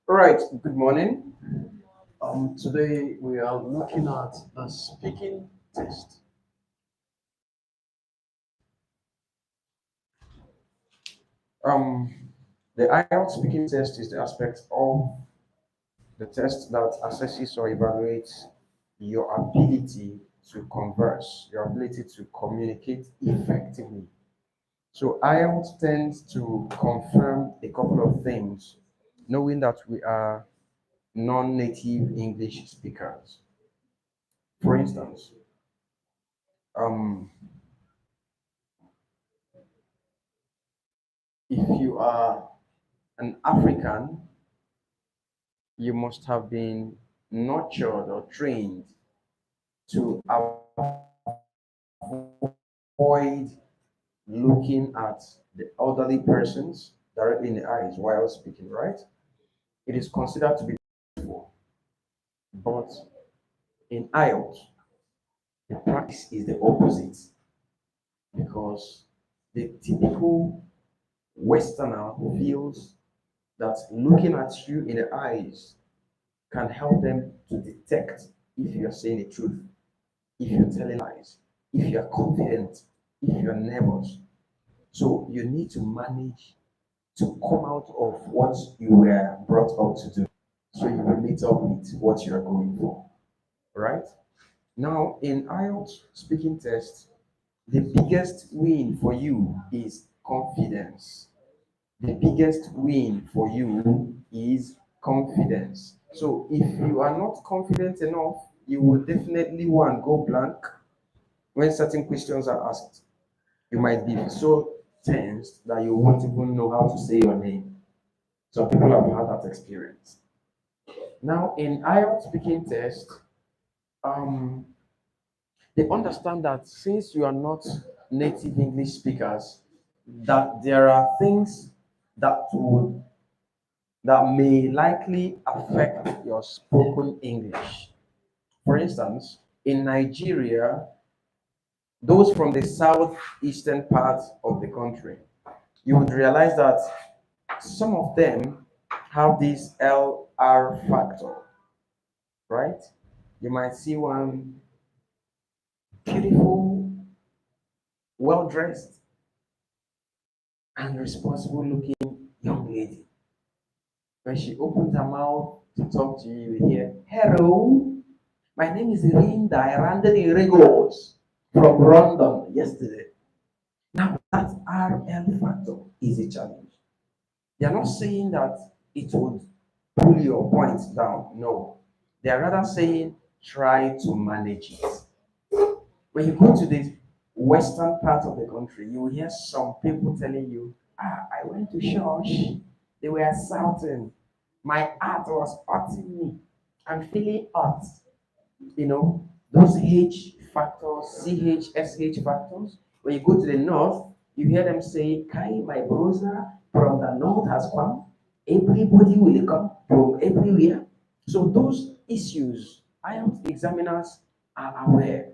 All right, good morning. Today we are looking at the speaking test. Um, the IELTS speaking test is the aspect of the test that assesses or evaluates your ability to converse, your ability to communicate effectively. So IELTS tends to confirm a couple of things, knowing that we are non-native English speakers. For instance, um, if you are an African, you must have been nurtured or trained to avoid looking at the elderly persons directly in the eyes while speaking, right? It is considered to be beautiful. But in IELTS, the practice is the opposite because the typical Westerner feels that looking at you in the eyes can help them to detect if you are saying the truth, if you're telling lies, if you're confident, if you're nervous. So you need to manage to come out of what you were brought up to do. So you will meet up with what you're going for. Right? Now, in IELTS speaking test, the biggest win for you is confidence. The biggest win for you is confidence. So if you are not confident enough, you will definitely one go blank when certain questions are asked. You might be so tensed that you won't even know how to say your name. Some people have had that experience. Now in IELTS speaking test, um, they understand that since you are not native English speakers, that there are things that may likely affect your spoken English. For instance, in Nigeria, those from the southeastern part of the country, you would realize that some of them have this LR factor, right? You might see one beautiful, well dressed, and responsible looking young lady. When she opens her mouth to talk to you, you hear, "Hello, my name is Linda. I landed in Regos from London yesterday." Now, that RL factor is a challenge. They are not saying that it would pull your points down. No. They are rather saying try to manage it. When you go to the western part of the country, you will hear some people telling you, I went to church, they were shouting, my heart was hurting me, I'm feeling hot. Those H factors, CH, SH factors. When you go to the north, you hear them say, Kai, my brother from the north has come. Everybody will come from everywhere. So those issues, IELTS examiners are aware.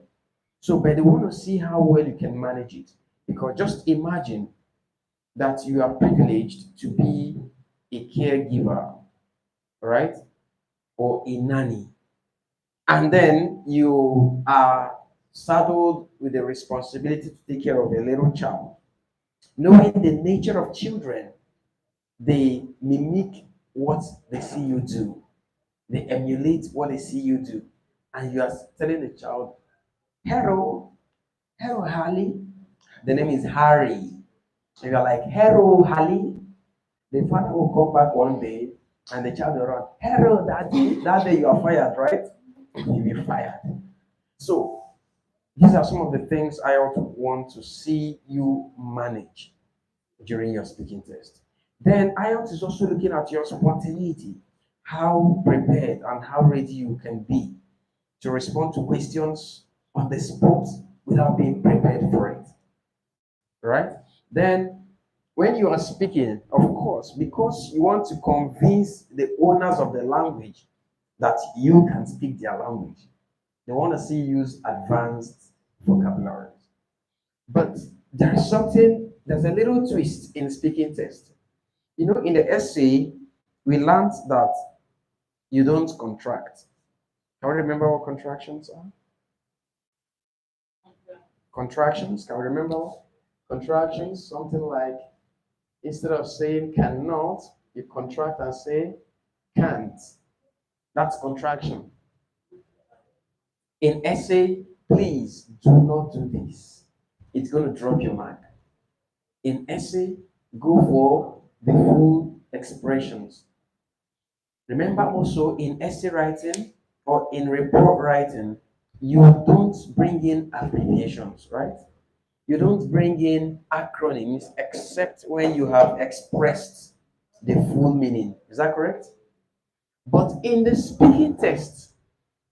So, but they want to see how well you can manage it. Because just imagine that you are privileged to be a caregiver, right? Or a nanny. And then you are saddled with the responsibility to take care of a little child. Knowing the nature of children, they mimic what they see you do, they emulate what they see you do. And you are telling the child, hello, hello, Harley. The name is Harry. And you're like, hello, Harley. The father will come back one day and the child will run, hello, daddy. That day you are fired, right? You'll be fired. So these are some of the things I ought to want to see you manage during your speaking test. Then IELTS is also looking at your spontaneity, how prepared and how ready you can be to respond to questions on the spot without being prepared for it. Right? Then when you are speaking, of course, because you want to convince the owners of the language that you can speak their language, they want to see you use advanced vocabularies. But there's a little twist in speaking test. In the essay, we learned that you don't contract. Can we remember what contractions are? Contractions, can we remember? Contractions, something like instead of saying cannot, you contract and say can't. That's contraction. In essay, please do not do this. It's going to drop your mark. In essay, go for the full expressions. Remember also in essay writing or in report writing, you don't bring in abbreviations, right? You don't bring in acronyms except when you have expressed the full meaning. Is that correct? But in the speaking test,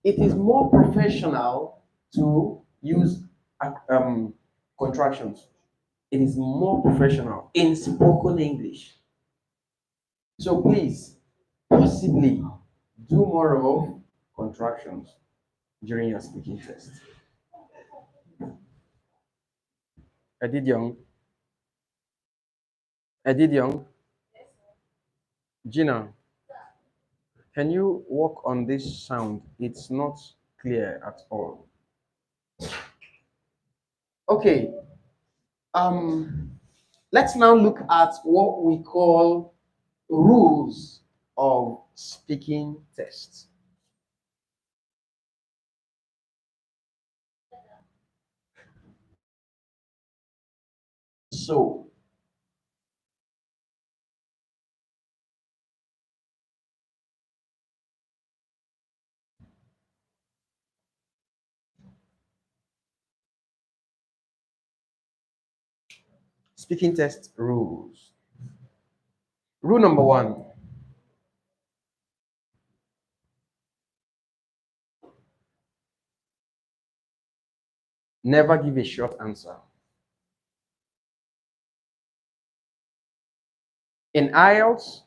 it is more professional to use contractions. It is more professional in spoken English. So please, possibly do more of contractions during your speaking test. Edith Young. Edith Young. Gina, can you work on this sound? It's not clear at all. Okay. Let's now look at what we call rules of speaking tests. So, speaking test rules. Rule number 1. Never give a short answer. In IELTS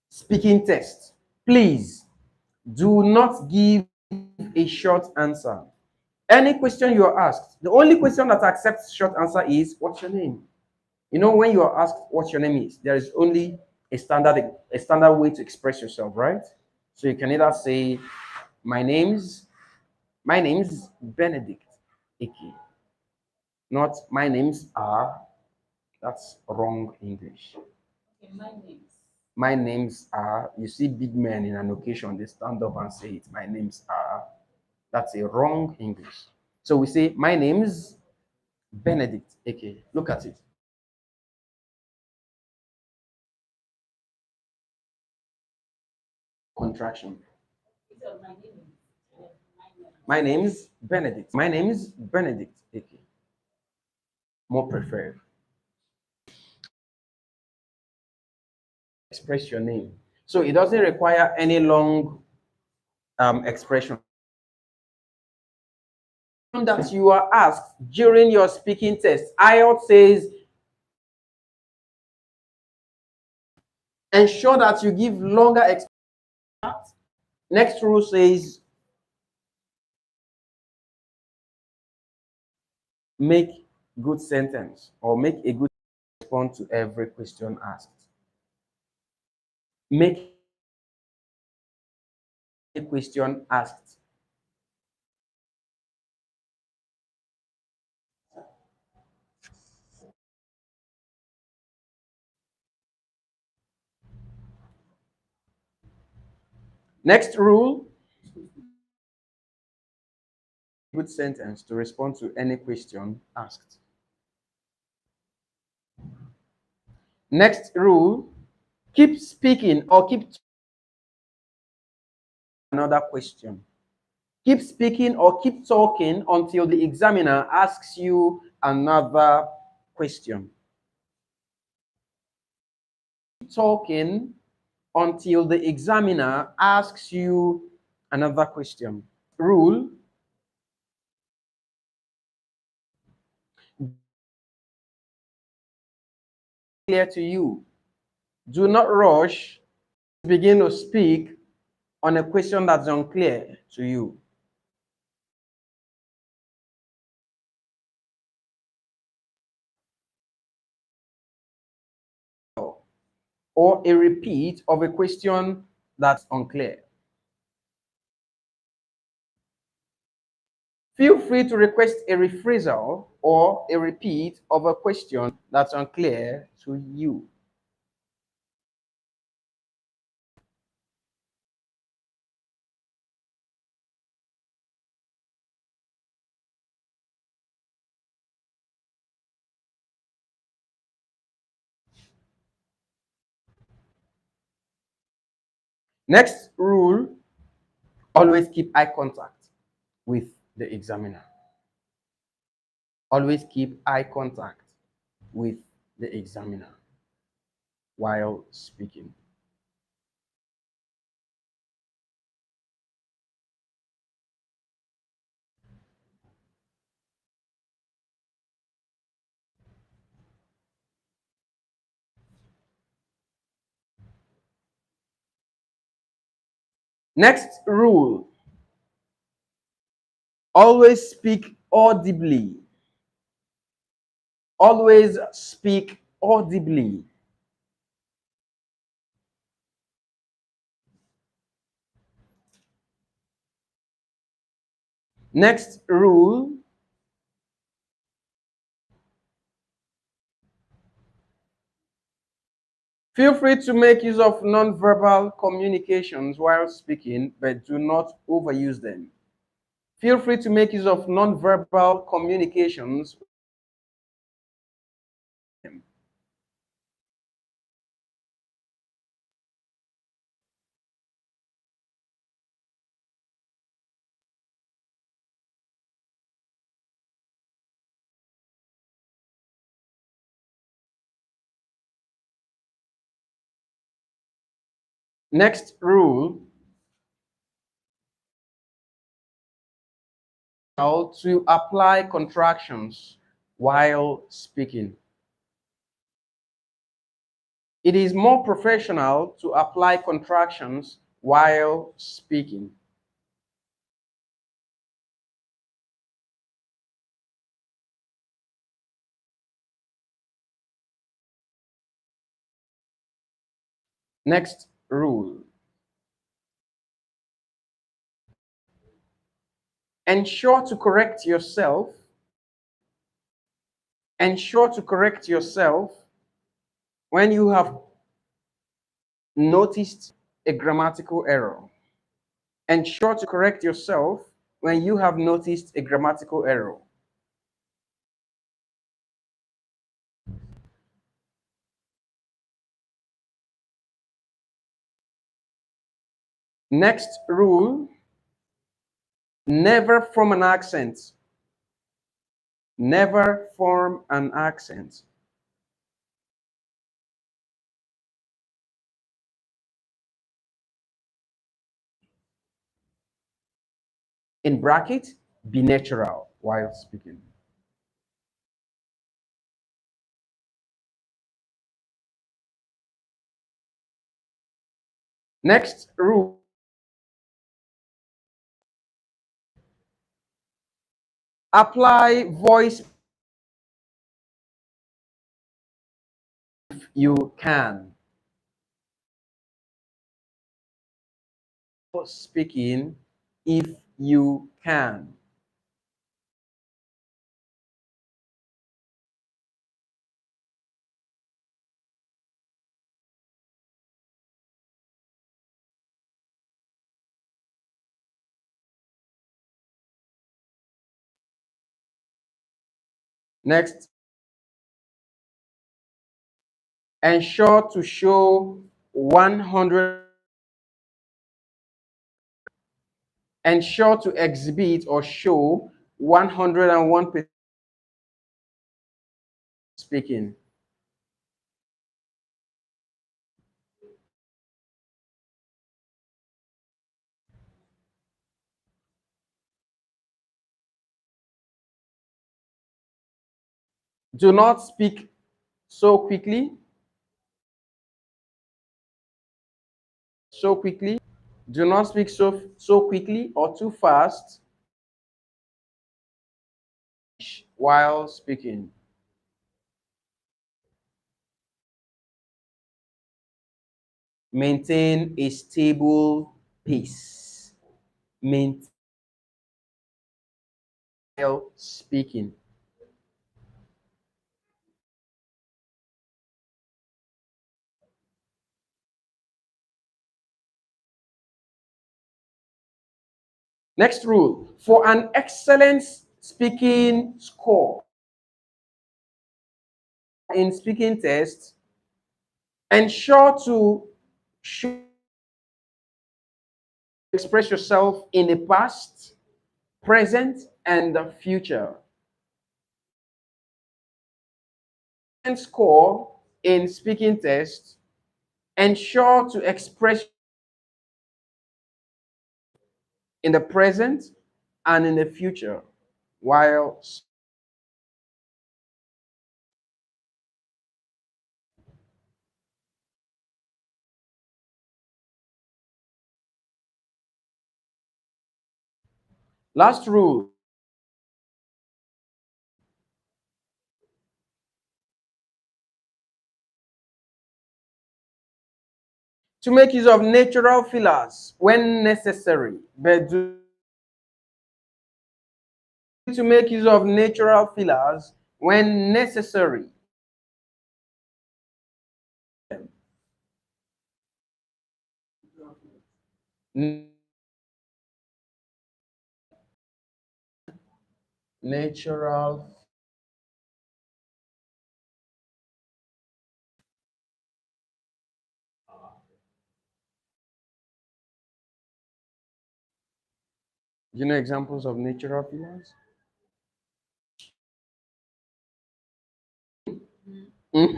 speaking test, please do not give a short answer. Any question you are asked, the only question that accepts short answer is, what's your name? When you are asked what your name is, there is only a standard way to express yourself, right? So you can either say, my name's Benedict Ike. Not my names are. That's wrong English. Okay, My names are. You see big men in an occasion, they stand up and say it. My names are. That's a wrong English. So we say, my name's Benedict Ike. Look at it. Contraction. my name is My name is Benedict. My name is Benedict. Okay. More preferred. Express your name. So it doesn't require any long expression that you are asked during your speaking test. IELTS says ensure that you give longer expression. Next rule says make good sentence or make a good response to every question asked. Make a question asked. Next rule, good sentence to respond to any question asked. Next rule, keep speaking or keep another question. Keep speaking or keep talking until the examiner asks you another question. Keep talking until the examiner asks you another question. Rule, clear to you. Do not rush to begin to speak on a question that's unclear to you. Or a repeat of a question that's unclear. Feel free to request a rephrasal or a repeat of a question that's unclear to you. Next rule, always keep eye contact with the examiner. Always keep eye contact with the examiner while speaking. Next rule, always speak audibly. Always speak audibly. Next rule, feel free to make use of non-verbal communications while speaking, but do not overuse them. Feel free to make use of non-verbal communications. Next rule, how to apply contractions while speaking. It is more professional to apply contractions while speaking. Next rule, ensure to correct yourself. Ensure to correct yourself when you have noticed a grammatical error. Ensure to correct yourself when you have noticed a grammatical error. Next rule, Never form an accent. Never form an accent. In bracket, be natural while speaking. Next rule. Apply voice if you can. Speaking if you can. Next, ensure to show 100. Ensure to exhibit or show 101% speaking. Do not speak so quickly. So quickly. Do not speak so quickly or too fast while speaking. Maintain a stable pace. Maintain while speaking. Next rule, for an excellent speaking score in speaking tests, ensure to express yourself in the past, present, and the future. Score in speaking tests, ensure to express in the present and in the future while last rule, to make use of natural fillers when necessary, but do to make use of natural fillers when necessary. Natural. Do you know examples of natural fillers? Mm.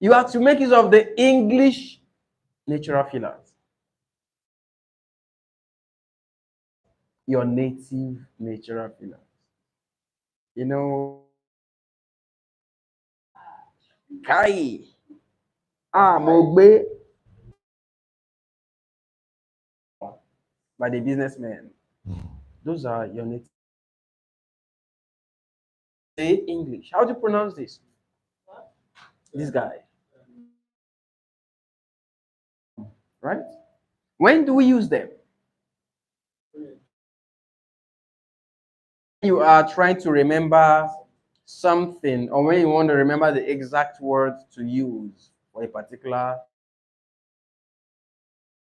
You have to make use of the English natural fillers. Your native natural fillers. You know, Kai, Mogbe by the businessmen. Those are your native. Say English. How do you pronounce this? This guy, right? When do we use them? You are trying to remember something, or when you want to remember the exact word to use for a particular,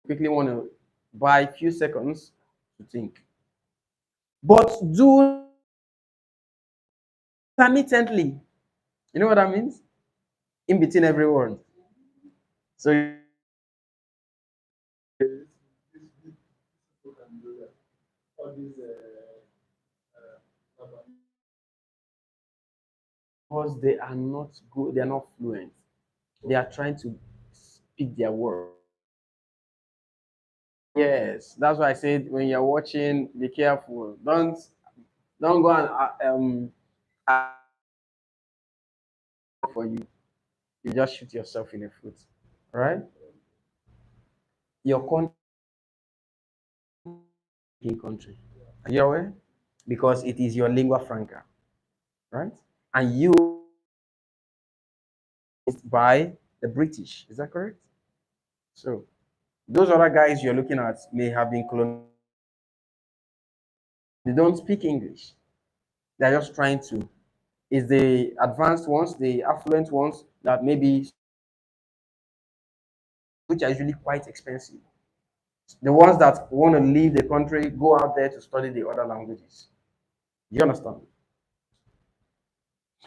quickly want to buy a few seconds to think. But do intermittently. You know what that means? In between every word. So Because they are not good, they are not fluent. They are trying to speak their word. Yes, that's why I said when you're watching, be careful. Don't go and for you. You just shoot yourself in the foot. Right? Your country. Are you aware? Because it is your lingua franca, right? And you is by the British. Is that correct? So those other guys you're looking at may have been colonized. They don't speak English. They're just trying to. It's the advanced ones, the affluent ones that maybe which are usually quite expensive. The ones that want to leave the country go out there to study the other languages. Do you understand?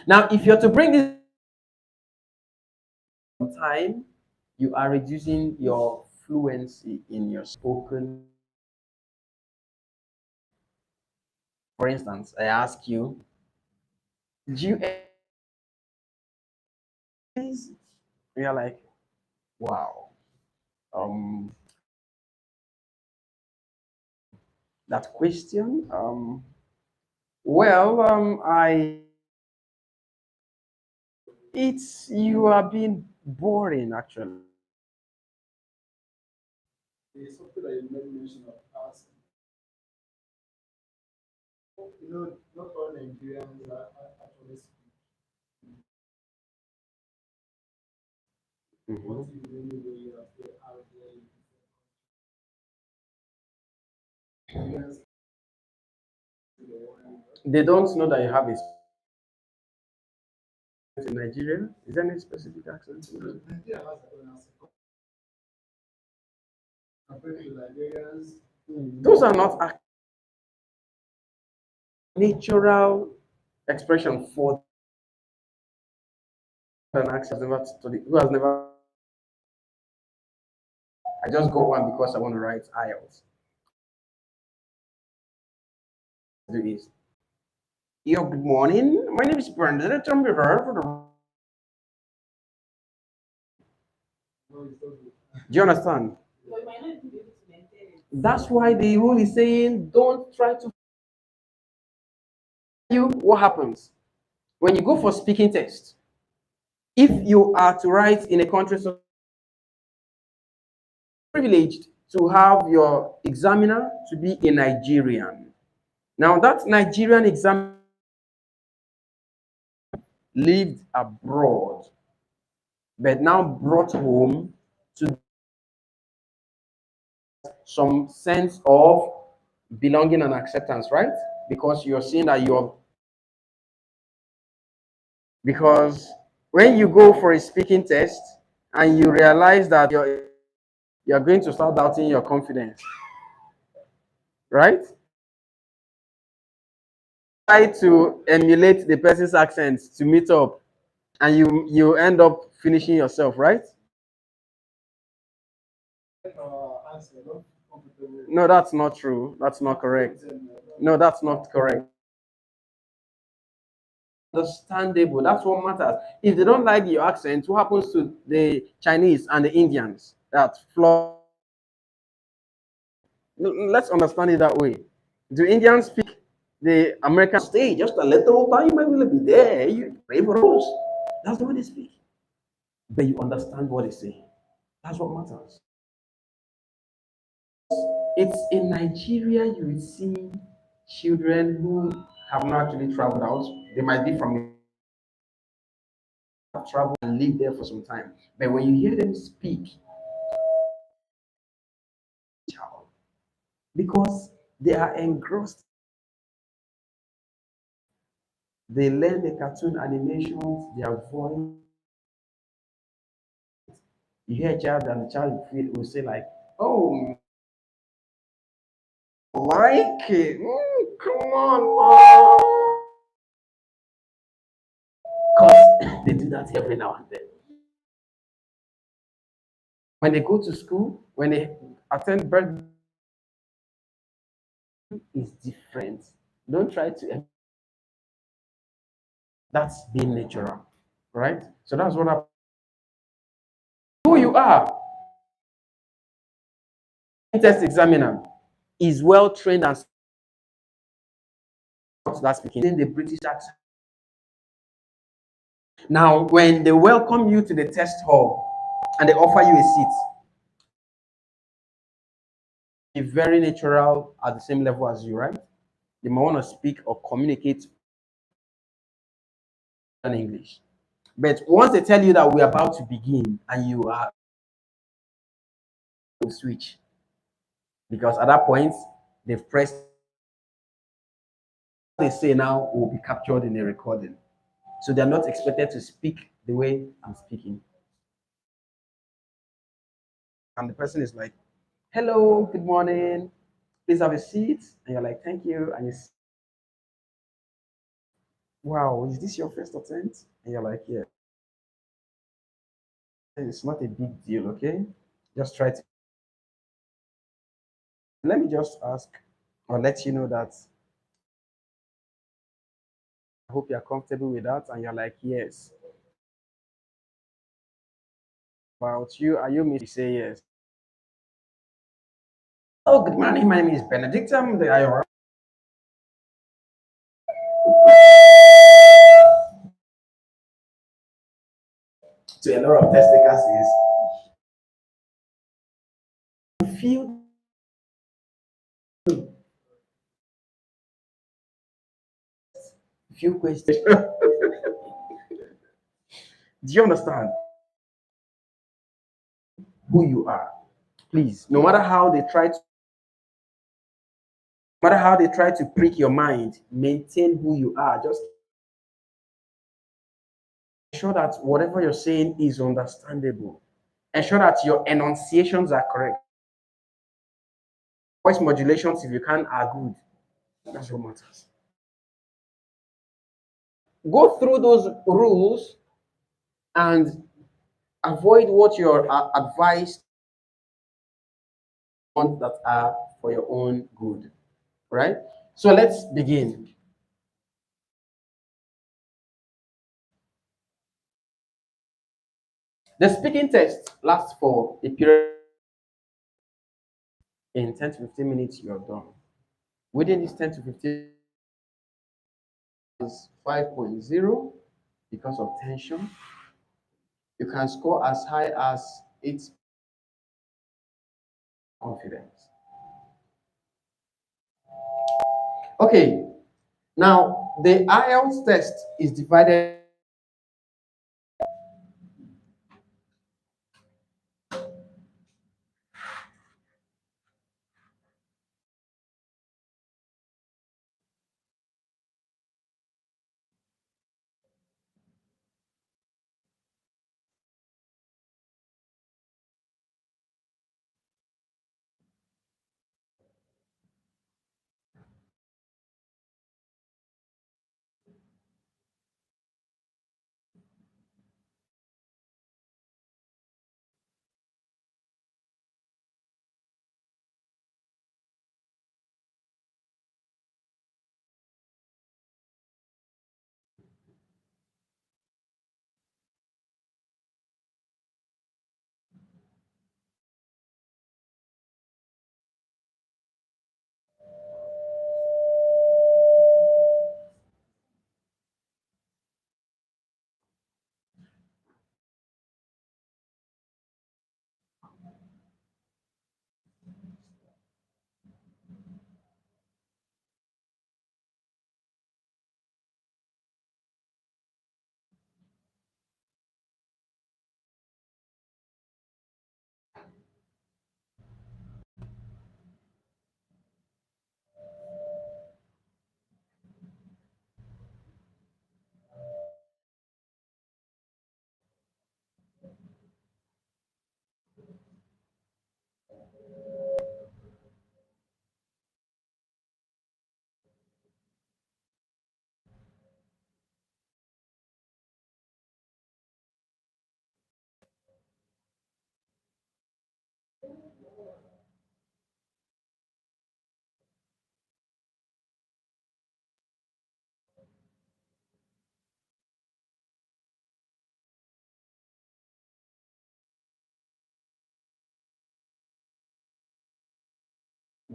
Now, if you're to bring this time, you are reducing your fluency in your spoken. For instance, I ask you, do you you're like, wow. Um that question. I it's you are being boring actually. There's something that you made mention of us. Not all Nigerians are actually speak. What Mhm. is the only way you have to out there Nigerians to the one They don't know that you have a in Nigeria. Is there any specific accent? Nigeria has their own accent. Compared to Nigerians, Those are not natural expression for an accent never studied, who has never. I just got one because I want to write IELTS. Do is yo, good morning. My name is Brandon. I'm here for the. no, it's not good. Do you understand? That's why the rule is saying don't try to you what happens when you go for speaking test. If you are to write in a country so privileged to have your examiner to be a Nigerian. Now that Nigerian examiner lived abroad, but now brought home to some sense of belonging and acceptance, right? Because you're seeing that you're because when you go for a speaking test and you realize that you're going to start doubting your confidence, right? Try to emulate the person's accent to meet up, and you end up finishing yourself, right? Accent, not comfortable. No, that's not true. That's not correct. No, that's not correct. Understandable. That's what matters. If they don't like your accent, what happens to the Chinese and the Indians that flaw? Let's understand it that way. Do Indians speak the American stage just a little time? I will be there. You pray for us. That's the way they speak. But you understand what they say. That's what matters. It's in Nigeria you will see children who have not actually traveled out. They might be from travel and live there for some time. But when you hear them speak, child, because they are engrossed, they learn the cartoon animations, their voice. You hear a child and the child will say like, "Oh, like it, come on, mom." Because they do that every now and then. When they go to school, when they attend birthday, is different. Don't try to. That's being natural, right? So that's what who you are. Test examiner is well trained and that speaking in the British accent. Now, when they welcome you to the test hall and they offer you a seat, it's very natural at the same level as you, right? They might want to speak or communicate in English. But once they tell you that we're about to begin and you are to switch, because at that point they've pressed they say now will be captured in a recording. So they're not expected to speak the way I'm speaking. And the person is like, hello, good morning. Please have a seat. And you're like, thank you. And you say, wow, is this your first attempt? And you're like, yeah. It's not a big deal, okay? Just try to. Let me just ask or let you know that I hope you're comfortable with that. And you're like, yes. About you, are you me? Say yes. Oh, good morning. My name is Benedict. I'm the IOR. To a lot of test takers is feel few questions. Do you understand who you are? Please, no matter how they try to prick your mind, maintain who you are. Just ensure that whatever you're saying is understandable. Ensure that your enunciations are correct. Voice modulations, if you can, are good. That's what matters. Go through those rules and avoid what you're advised on that are for your own good. Right? So let's begin. The speaking test lasts for a period in 10 to 15 minutes, you're done. Within this 10 to 15 is 5.0 because of tension. You can score as high as 8 confidence. Okay, now the IELTS test is divided.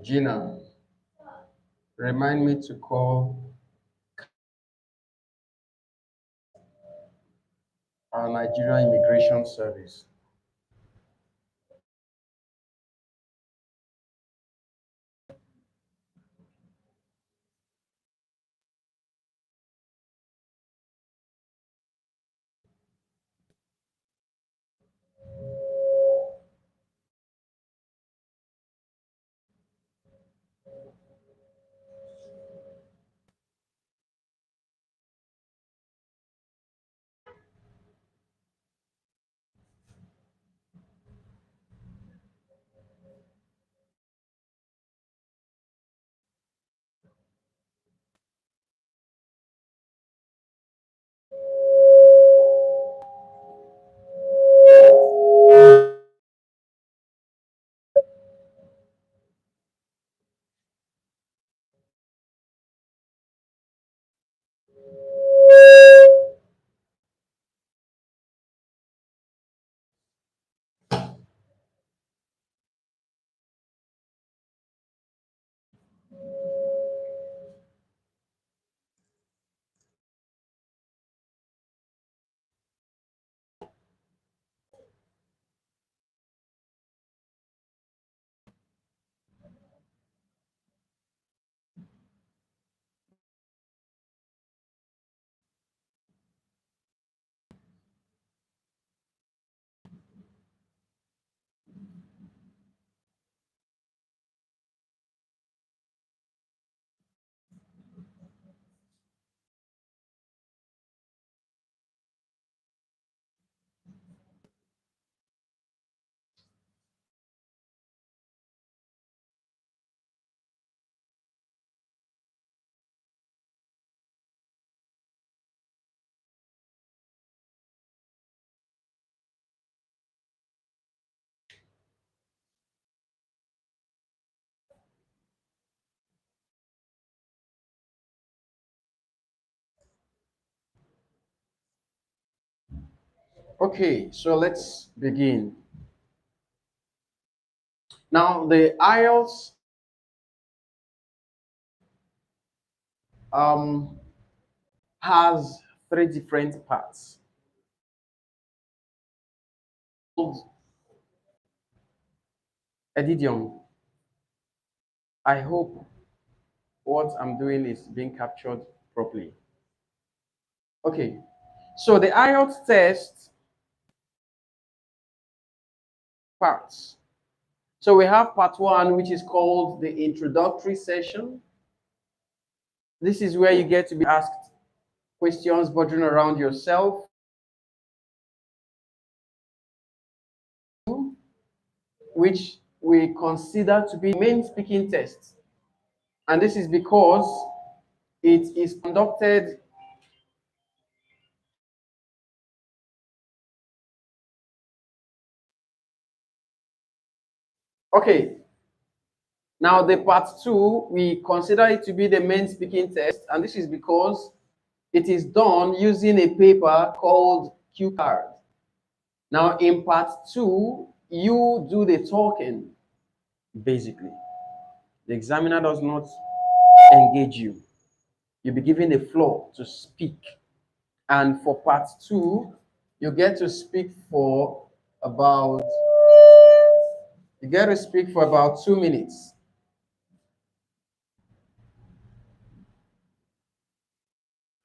Gina, remind me to call our Nigerian Immigration Service. Okay, so let's begin. Now, the IELTS um, has three different parts. Edidion, I hope what I'm doing is being captured properly. Okay, so the IELTS test parts. So we have part one, which is called the introductory session. This is where you get to be asked questions bordering around yourself, which we consider to be main speaking test. And this is because it is conducted okay. Now the part two, we consider it to be the main speaking test, and this is because it is done using a paper called cue card. Now in part two, you do the talking, basically. The examiner does not engage you. You'll be given the floor to speak. And for part two, you get to speak for about 2 minutes.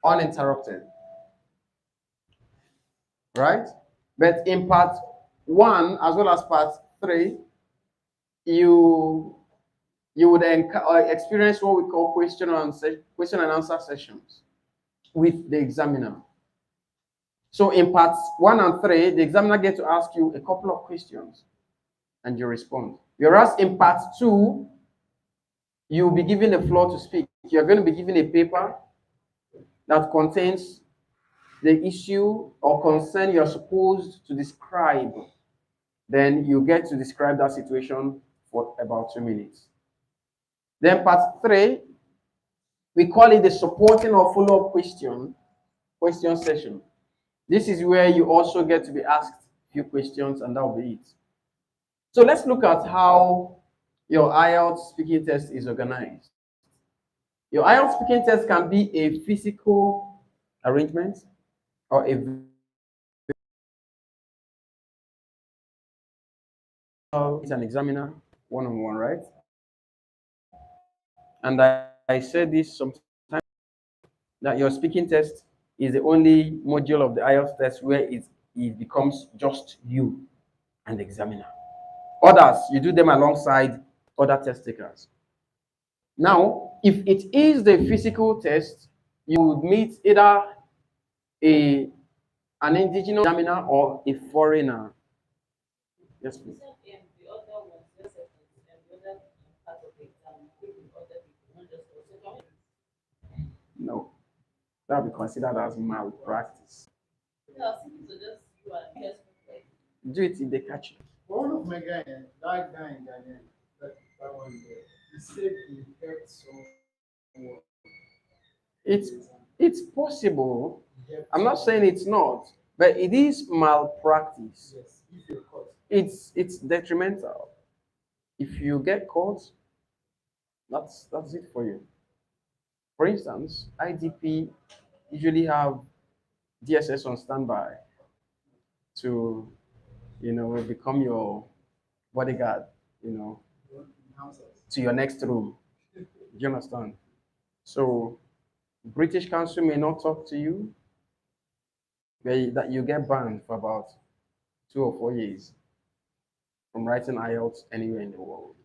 Uninterrupted. Right? But in part one as well as part three, you would experience what we call question and answer sessions with the examiner. So in parts one and three, the examiner gets to ask you a couple of questions and you respond. Whereas in part two, you'll be given the floor to speak. You're going to be given a paper that contains the issue or concern you're supposed to describe. Then you get to describe that situation for about 2 minutes. Then part three, we call it the supporting or follow-up question session. This is where you also get to be asked a few questions, and that will be it. So let's look at how your IELTS speaking test is organized. Your IELTS speaking test can be a physical arrangement or a it's an examiner one-on-one, right? And I said this sometimes that your speaking test is the only module of the IELTS test where it becomes just you and the examiner. Others, you do them alongside other test takers. Now, if it is the physical test, you would meet either a an indigenous examiner or a foreigner. Yes, please. No, that will be considered as malpractice. Do it if they catch you. One of my guy, that guy in Ghana, that one there, he said he helped someone. It's it's possible. I'm not saying it's not, but it is malpractice. Yes, if you're caught. It's detrimental. If you get caught, that's it for you. For instance, IDP usually have DSS on standby to, become your bodyguard, to your next room. Do you understand? So British Council may not talk to you, but that you get banned for about 2 or 4 years from writing IELTS anywhere in the world.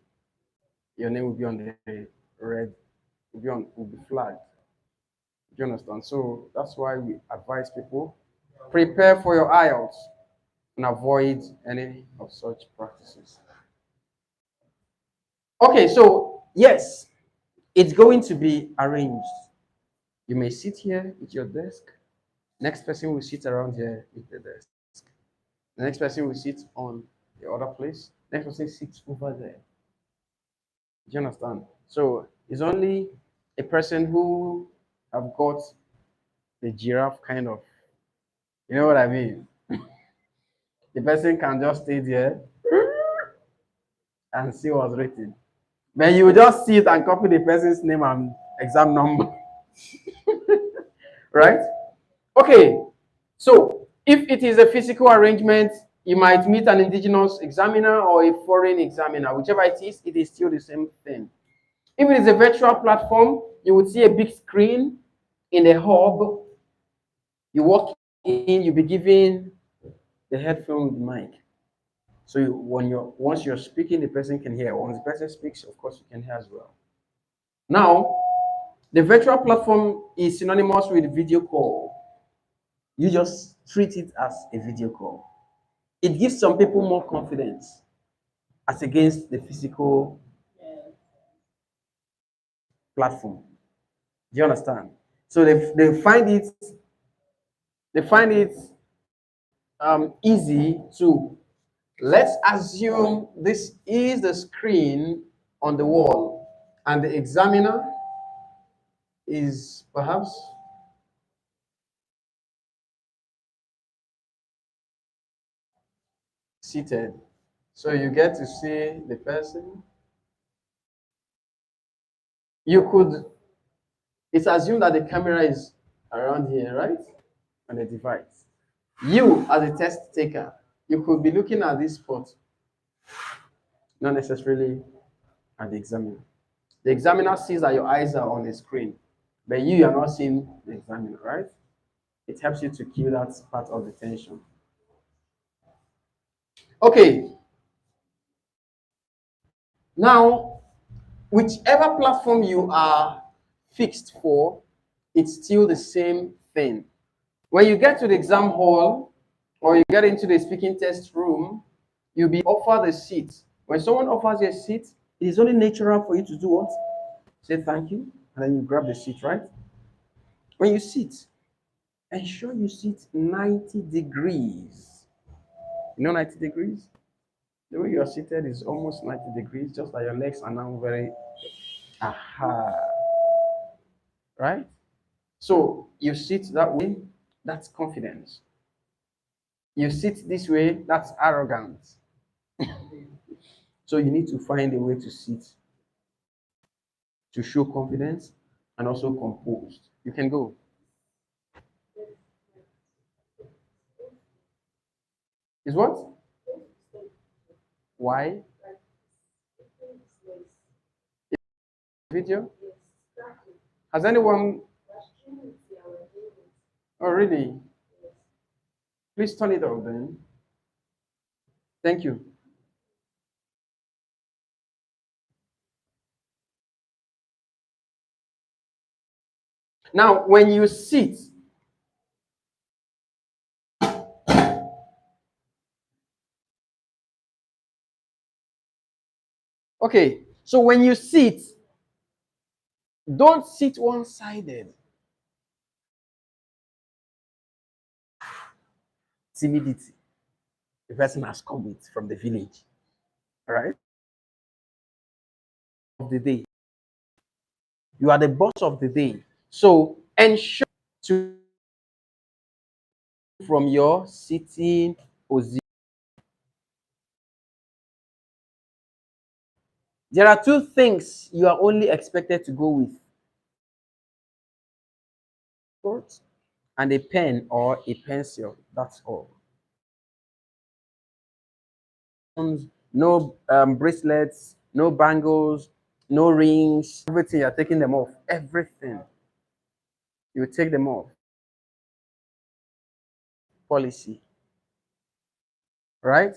Your name will be on the red, will be flagged. Do you understand? So that's why we advise people prepare for your IELTS and avoid any of such practices. Okay, so yes, it's going to be arranged. You may sit here with your desk. Next person will sit around here with the desk. The next person will sit on the other place. Next person sits over there. Do you understand? So it's only a person who have got the giraffe kind of, you know what I mean? The person can just stay there and see what's written. Then you just sit and copy the person's name and exam number. Right? Okay. So if it is a physical arrangement, you might meet an indigenous examiner or a foreign examiner. Whichever it is still the same thing. If it is a virtual platform, you would see a big screen in a hub. You walk in, you'll be given the headphone with the mic. So once you're speaking, the person can hear. Once the person speaks, of course, you can hear as well. Now, the virtual platform is synonymous with video call. You just treat it as a video call. It gives some people more confidence as against the physical platform. Do you understand? So they find it easy to, let's assume this is the screen on the wall and the examiner is perhaps seated. So you get to see the person. It's assumed that the camera is around here, right? On the device. You, as a test taker, you could be looking at this spot, not necessarily at the examiner. The examiner sees that your eyes are on the screen, but you are not seeing the examiner, right? It helps you to kill that part of the tension. Okay. Now, whichever platform you are fixed for, it's still the same thing. When you get to the exam hall or you get into the speaking test room, you'll be offered a seat. When someone offers you a seat, it is only natural for you to do what? Say thank you, and then you grab the seat, right? When you sit, ensure you sit 90 degrees. You know 90 degrees? The way you are seated is almost 90 degrees, just like your legs are now very, aha, right? So you sit that way, that's confidence. You sit this way, that's arrogance. So you need to find a way to sit, to show confidence, and also composed. You can go. Is what? Why? Video? Has anyone already? Please turn it off then. Thank you. Now, when you sit, okay, so when you sit, don't sit one-sided. Timidity. The person has come with from the village. All right? Of the day. You are the boss of the day. So ensure to from your sitting position. There are two things you are only expected to go with: and a pen or a pencil. That's all. No bracelets, no bangles, no rings. Everything, you're taking them off. Everything. You take them off. Policy. Right?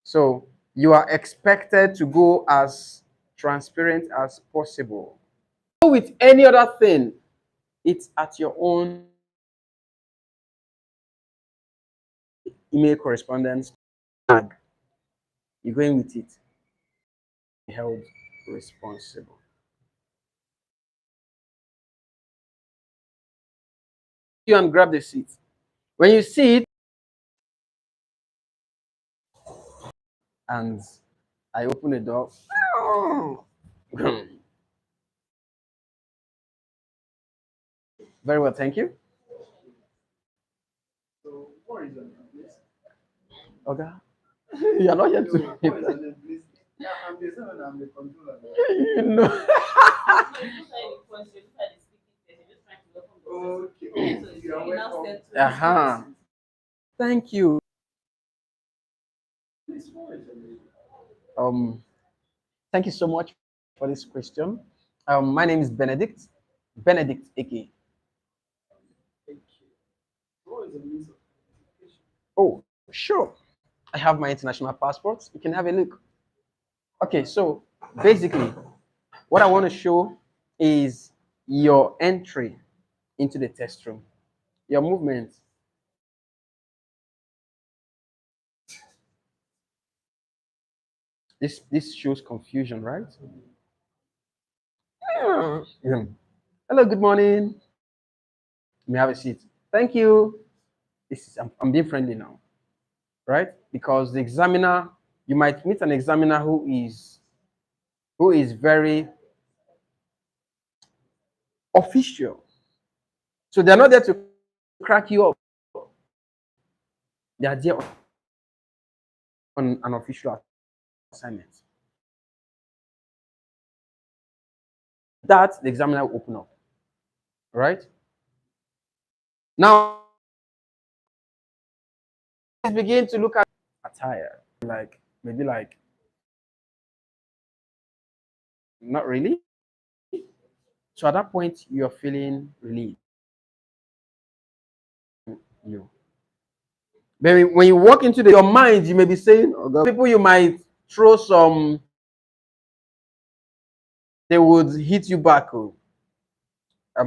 So you are expected to go as transparent as possible. Go with any other thing, it's at your own email correspondence tag. You're going with it. Held responsible. You and grab the seat. When you see it, and I open the door. Very well, thank you. So, what is your name, please? Okay. You're not here No, what is to. your name, please? Yeah, I'm the son, I'm the controller. You know. Okay, you are welcome. Uh-huh. Thank you. Please, what is your name? Um, Thank you so much for this question. My name is Benedict. Benedict Eke. Thank you. What is the means of identification? Oh, sure. I have my international passport. You can have a look. Okay, so basically, what I want to show is your entry into the test room, your movement. This shows confusion, right? Yeah. Hello, good morning. You may have a seat. Thank you. I'm being friendly now, right? Because the examiner, you might meet an examiner who is very official. So they're not there to crack you up. They are there on an official assignment. That the examiner will open up. Right? Now let's begin to look at attire. Like maybe like not really. So at that point you're feeling relieved. You. Maybe when you walk into your mind, you may be saying, oh God, people you might throw some, they would hit you back. Oh,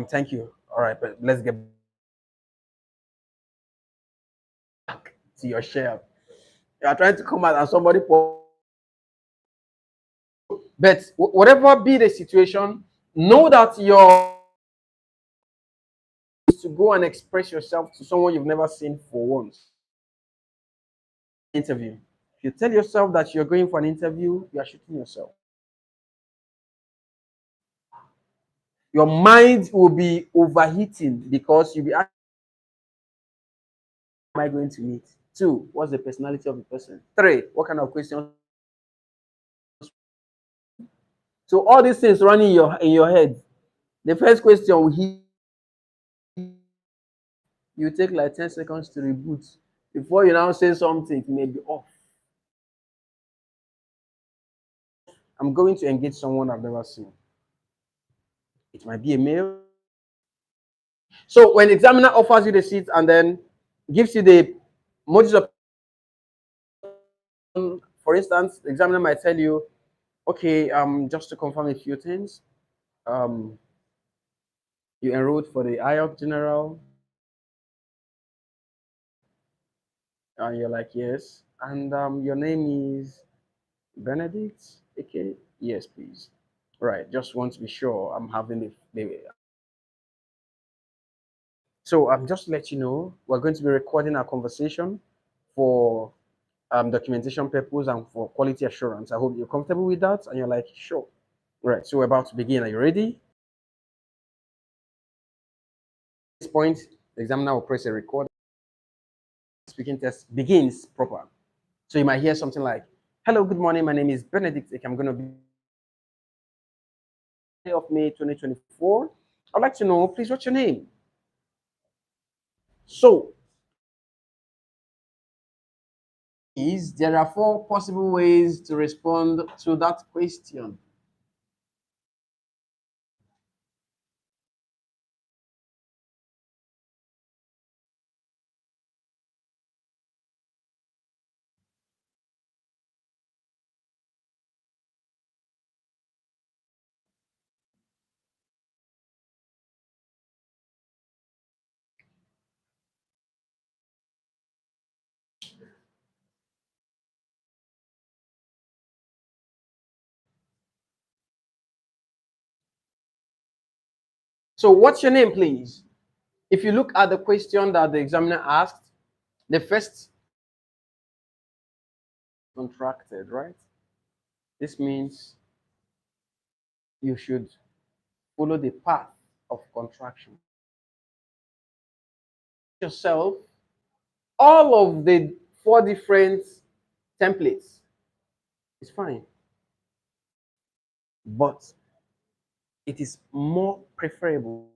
thank you. All right, but let's get back to your shell. You are trying to come out and somebody but whatever be the situation, know that you're to go and express yourself to someone you've never seen for once. Interview. If you tell yourself that you're going for an interview, you are shooting yourself. Your mind will be overheating because you'll be asking, am I going to meet? 2, what's the personality of the person? 3, what kind of questions So all these things running in your head. The first question will hit you, take like 10 seconds to reboot. Before you now say something, it may be off. I'm going to engage someone I've never seen. It might be a male. So when the examiner offers you the seat and then gives you the modus of, for instance, the examiner might tell you, okay, just to confirm a few things, um, you enrolled for the IELTS General, and you're like, yes, and your name is Benedict. Okay, yes, please. Right, just want to be sure I'm having the. So I'm just to let you know we're going to be recording our conversation for documentation purpose and for quality assurance. I hope you're comfortable with that, and you're like, sure. Right, so we're about to begin. Are you ready? At this point, the examiner will press a record. Speaking test begins proper. So you might hear something like, hello, good morning. My name is Benedict. I'm going to be of May 2024. I'd like to know, please, what's your name? So there are four possible ways to respond to that question. So what's your name, please? If you look at the question that the examiner asked, the first contracted, right? This means you should follow the path of contraction. Yourself all of the four different templates is fine, but it is more preferable.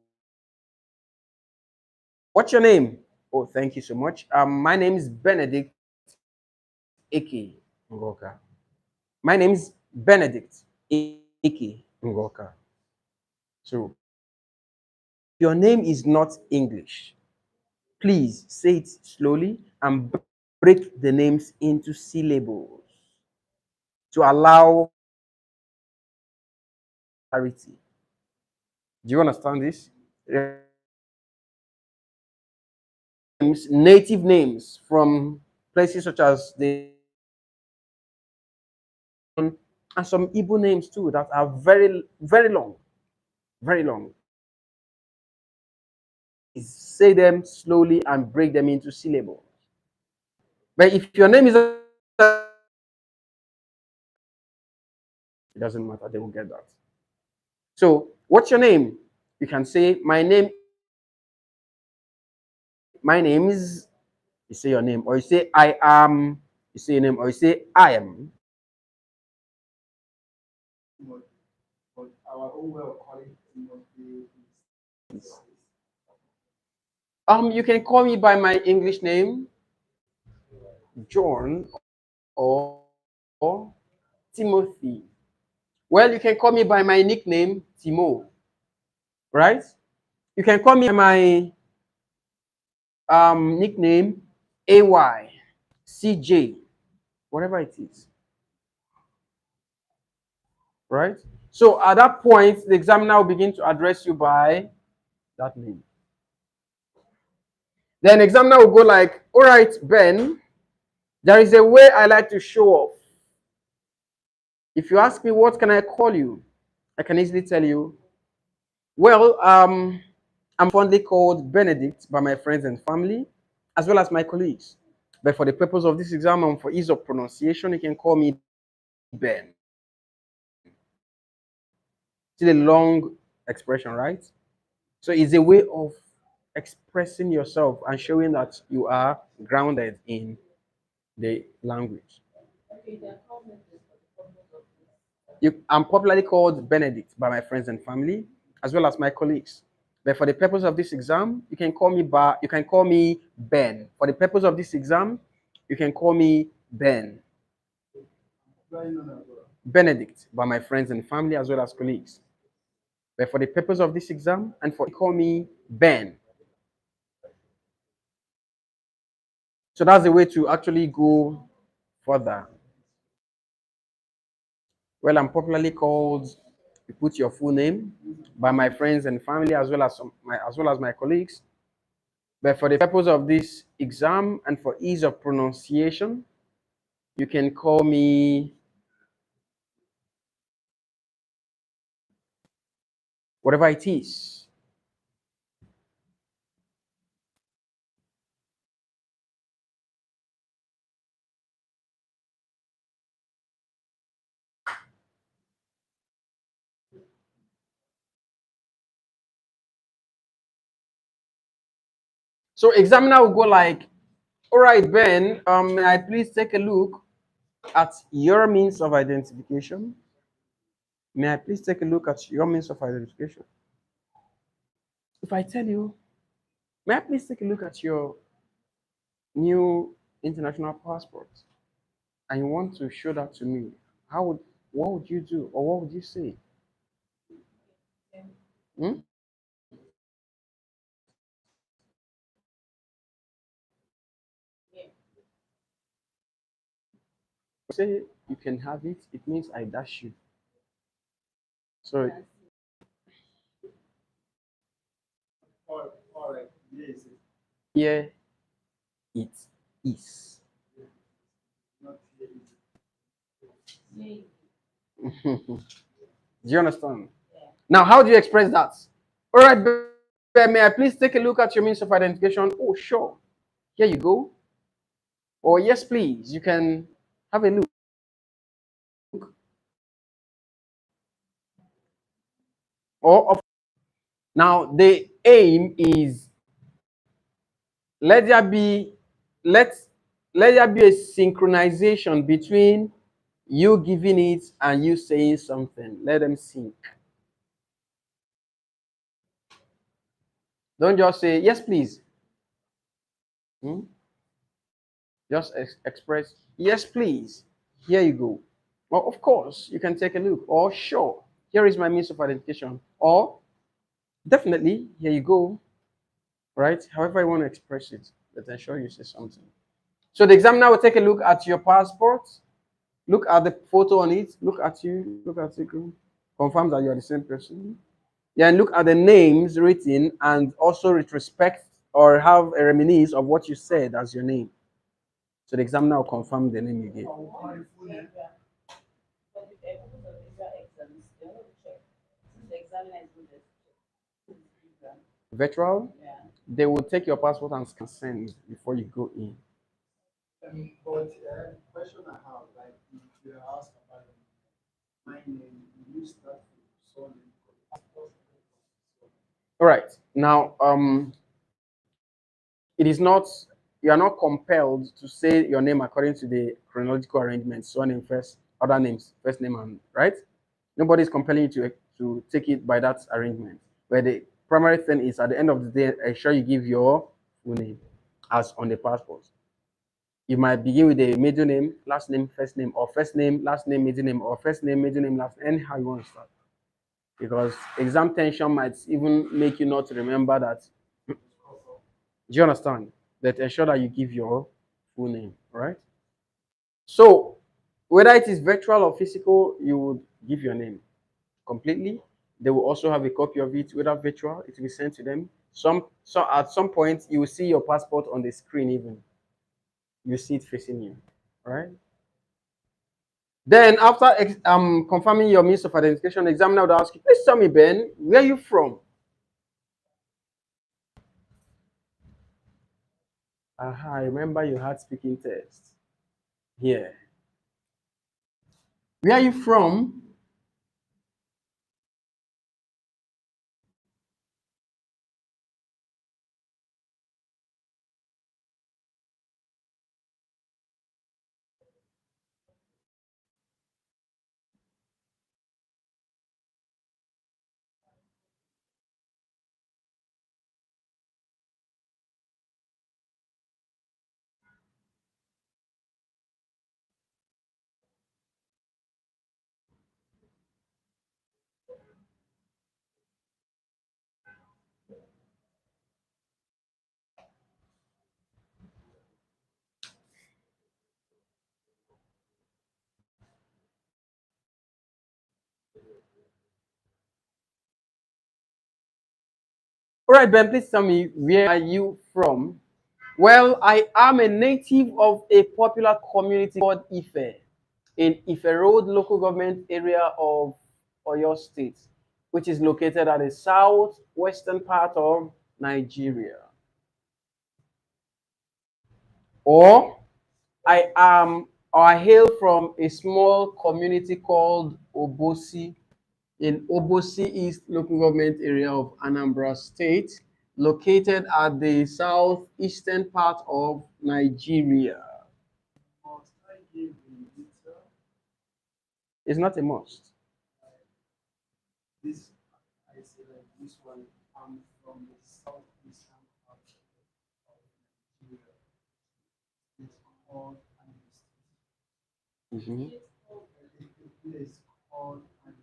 What's your name? Oh, thank you so much. My name is Benedict Ike Ngoka. My name is Benedict Ike Ngoka. So, your name is not English. Please say it slowly and break the names into syllables to allow clarity. Do you understand this? Native names from places such as the and some Igbo names too that are very, very long, very long. Say them slowly and break them into syllables. But if your name is, it doesn't matter, they will get that. So, what's your name? You can say, my name is, you say your name, or you say, I am, you say your name, or you say, I am. But our own way of calling Timothy is You can call me by my English name, John, or Timothy. Well, you can call me by my nickname, Timo, right? You can call me by my nickname, AY, CJ, whatever it is, right? So at that point, the examiner will begin to address you by that name. Then the examiner will go like, all right, Ben, there is a way I like to show off. If you ask me, what can I call you? I can easily tell you, well, I'm fondly called Benedict by my friends and family, as well as my colleagues. But for the purpose of this exam and for ease of pronunciation, you can call me Ben. It's a long expression, right? So it's a way of expressing yourself and showing that you are grounded in the language. I'm popularly called Benedict by my friends and family, as well as my colleagues. But for the purpose of this exam, you can call me Ben. For the purpose of this exam, you can call me Ben. Benedict by my friends and family as well as colleagues. But for the purpose of this exam, and for call me Ben. So that's the way to actually go further. Well, I'm popularly called, you put your full name by my friends and family as well as my colleagues. But for the purpose of this exam and for ease of pronunciation, you can call me whatever it is. So examiner will go like, all right, Ben, may I please take a look at your means of identification? May I please take a look at your means of identification? If I tell you, may I please take a look at your new international passport, and you want to show that to me, what would you do, or what would you say? Hmm? Say you can have it, it means I dash you. So All right. Yes. here it is. Not here. Do you understand? Now, how do you express that? All right, may I please take a look at your means of identification? Oh, sure. Here you go. Or yes, please. You can have a look. Or now the aim is let there be let let there be a synchronization between you giving it and you saying something. Let them sync. Don't just say yes, please. Hmm? Just express yes, please. Here you go. Well, of course, you can take a look. Or sure, here is my means of identification. Or definitely, here you go. Right? However you want to express it, but ensure you say something. So the examiner will take a look at your passport, look at the photo on it, look at you, confirm that you're the same person. Yeah, and look at the names written and also retrospect or have a reminisce of what you said as your name. So the examiner will confirm the name you gave. Virtual, they will take your passport and send before you go in. But question I have, like, if you ask about my name, you start from surname. All right. Now, it is not, you are not compelled to say your name according to the chronological arrangement, surname first, other names, first name, and right. Nobody is compelling you to take it by that arrangement. But the primary thing is at the end of the day, ensure you give your full name as on the passport. You might begin with a middle name, last name, first name, or first name, last name, middle name, or first name, middle name, last name, anyhow you want to start. Because exam tension might even make you not remember that. Do you understand? But ensure that you give your full name, right? So whether it is virtual or physical, you would give your name completely. They will also have a copy of it, whether virtual, it will be sent to them. So at some point you will see your passport on the screen even. You see it facing you, right? Then after confirming your means of identification, the examiner would ask you, please tell me, Ben, where are you from? Aha, I remember you had speaking test. Here. Where are you from? All right, Ben, please tell me, where are you from? Well, I am a native of a popular community called Ife in Ife Road local government area of Oyo State, which is located at the southwestern part of Nigeria. Or I hail from a small community called Obosi in Obosi East local government area of Anambra State, located at the southeastern part of Nigeria. Must I give in detail? It's not a must. This, I say like this one, I'm from the southeastern part of Nigeria. It's called an Mm-hmm. a place called an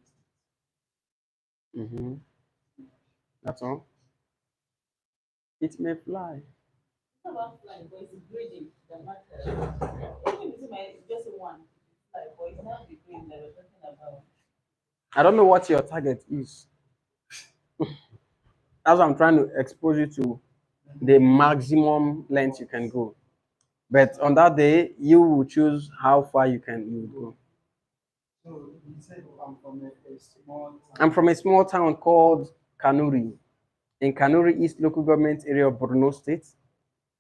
Mm-hmm. That's all. It may fly. Not about flying, but it's grading that matters. Even if my just one, like, but it's not the grade that we're talking about. I don't know what your target is. That's why I'm trying to expose you to the maximum length you can go. But on that day, you will choose how far you would go. So you said I'm from a small I'm town. from a small town called Kanuri in Kanuri East local government area of Borno State,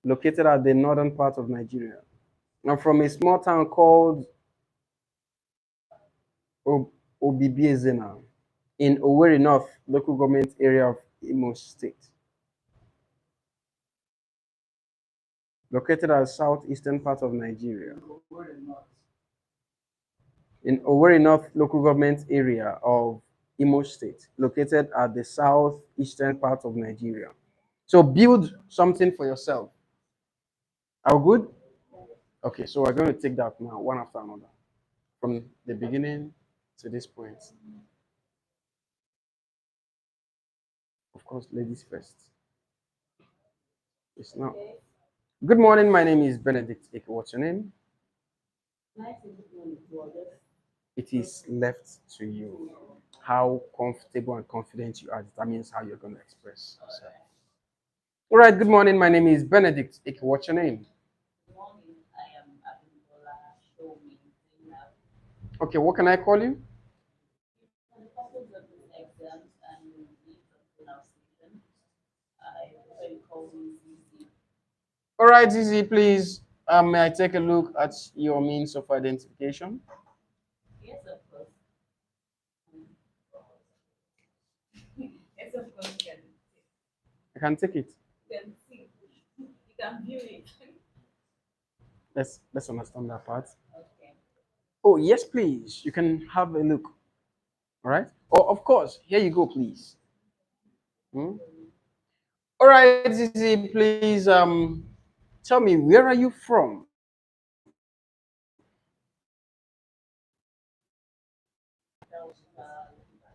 located at the northern part of Nigeria. I'm from a small town called Obibiezena in Owerri North local government area of Imo State, located at the southeastern part of Nigeria. Where not? In Owerri North local government area of Imo State, located at the southeastern part of Nigeria. So build something for yourself. Are we good? Okay, so we're going to take that now, one after another, from the beginning to this point. Of course, ladies first. It's now. Okay. Good morning, my name is Benedict Eke. What's your name? Nice and good morning to others. It is left to you. How comfortable and confident you are determines how you're going to express yourself. All right, good morning, my name is Benedict Eke. What's your name? Good morning. I am Abimbola Shomi Zainab. Okay, what can I call you? For the purpose of this exam and the pronunciation, I prefer you call me Zizi. All right, Zizi, please, may I take a look at your means of identification? Yes, of course. Yes, of course, I can take it. you can see, you can view it. Let's understand that part. Okay. Oh, yes, please. You can have a look. All right. Oh, of course. Here you go, please. Hmm? All right, Zizi, please tell me, where are you from? That was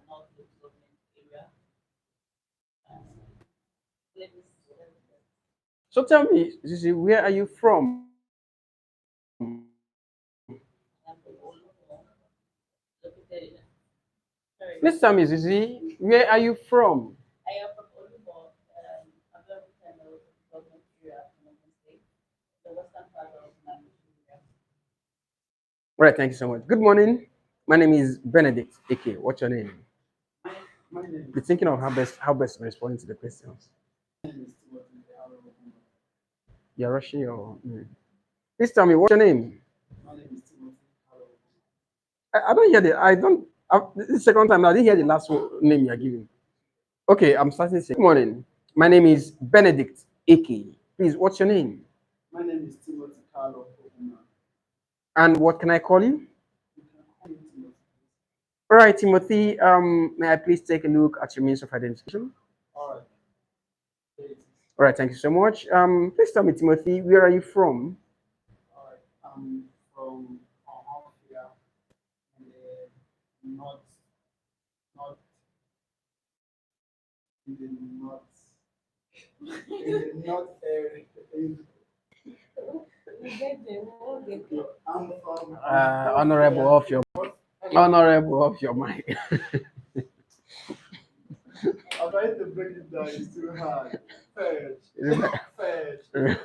not the government area. Let me see. So tell me, Zizi, where are you from? I'm from Olumo, located in. Sorry. Please tell me, Zizi, where are you from? I am from Olumo, a very kind of government area in Ogun State, the western part of Nigeria. All right, thank you so much. Good morning. My name is Benedict Eke. What's your name? My name Be thinking of how best to respond to the questions. is Timothy. You're rushing your. Please tell me, what's your name? My name is Timothy. I don't hear the. I don't. This is the second time now. I didn't hear the last name you're giving. Okay, I'm starting. Good morning. My name is Benedict Eke. Please, what's your name? My name is Timothy Carlo Obuma. And what can I call you? You can call me Timothy. All right, Timothy. May I please take a look at your means of identification? All right. There it is. All right, thank you so much. Please tell me, Timothy, where are you from? All right. I'm from Ohafia in the north, north, in the north, in the north area. We get them, all get them. I'm from Honorable of your mic. I'm trying Trying to break it down is too hard. Fetch. Remember, Fetch.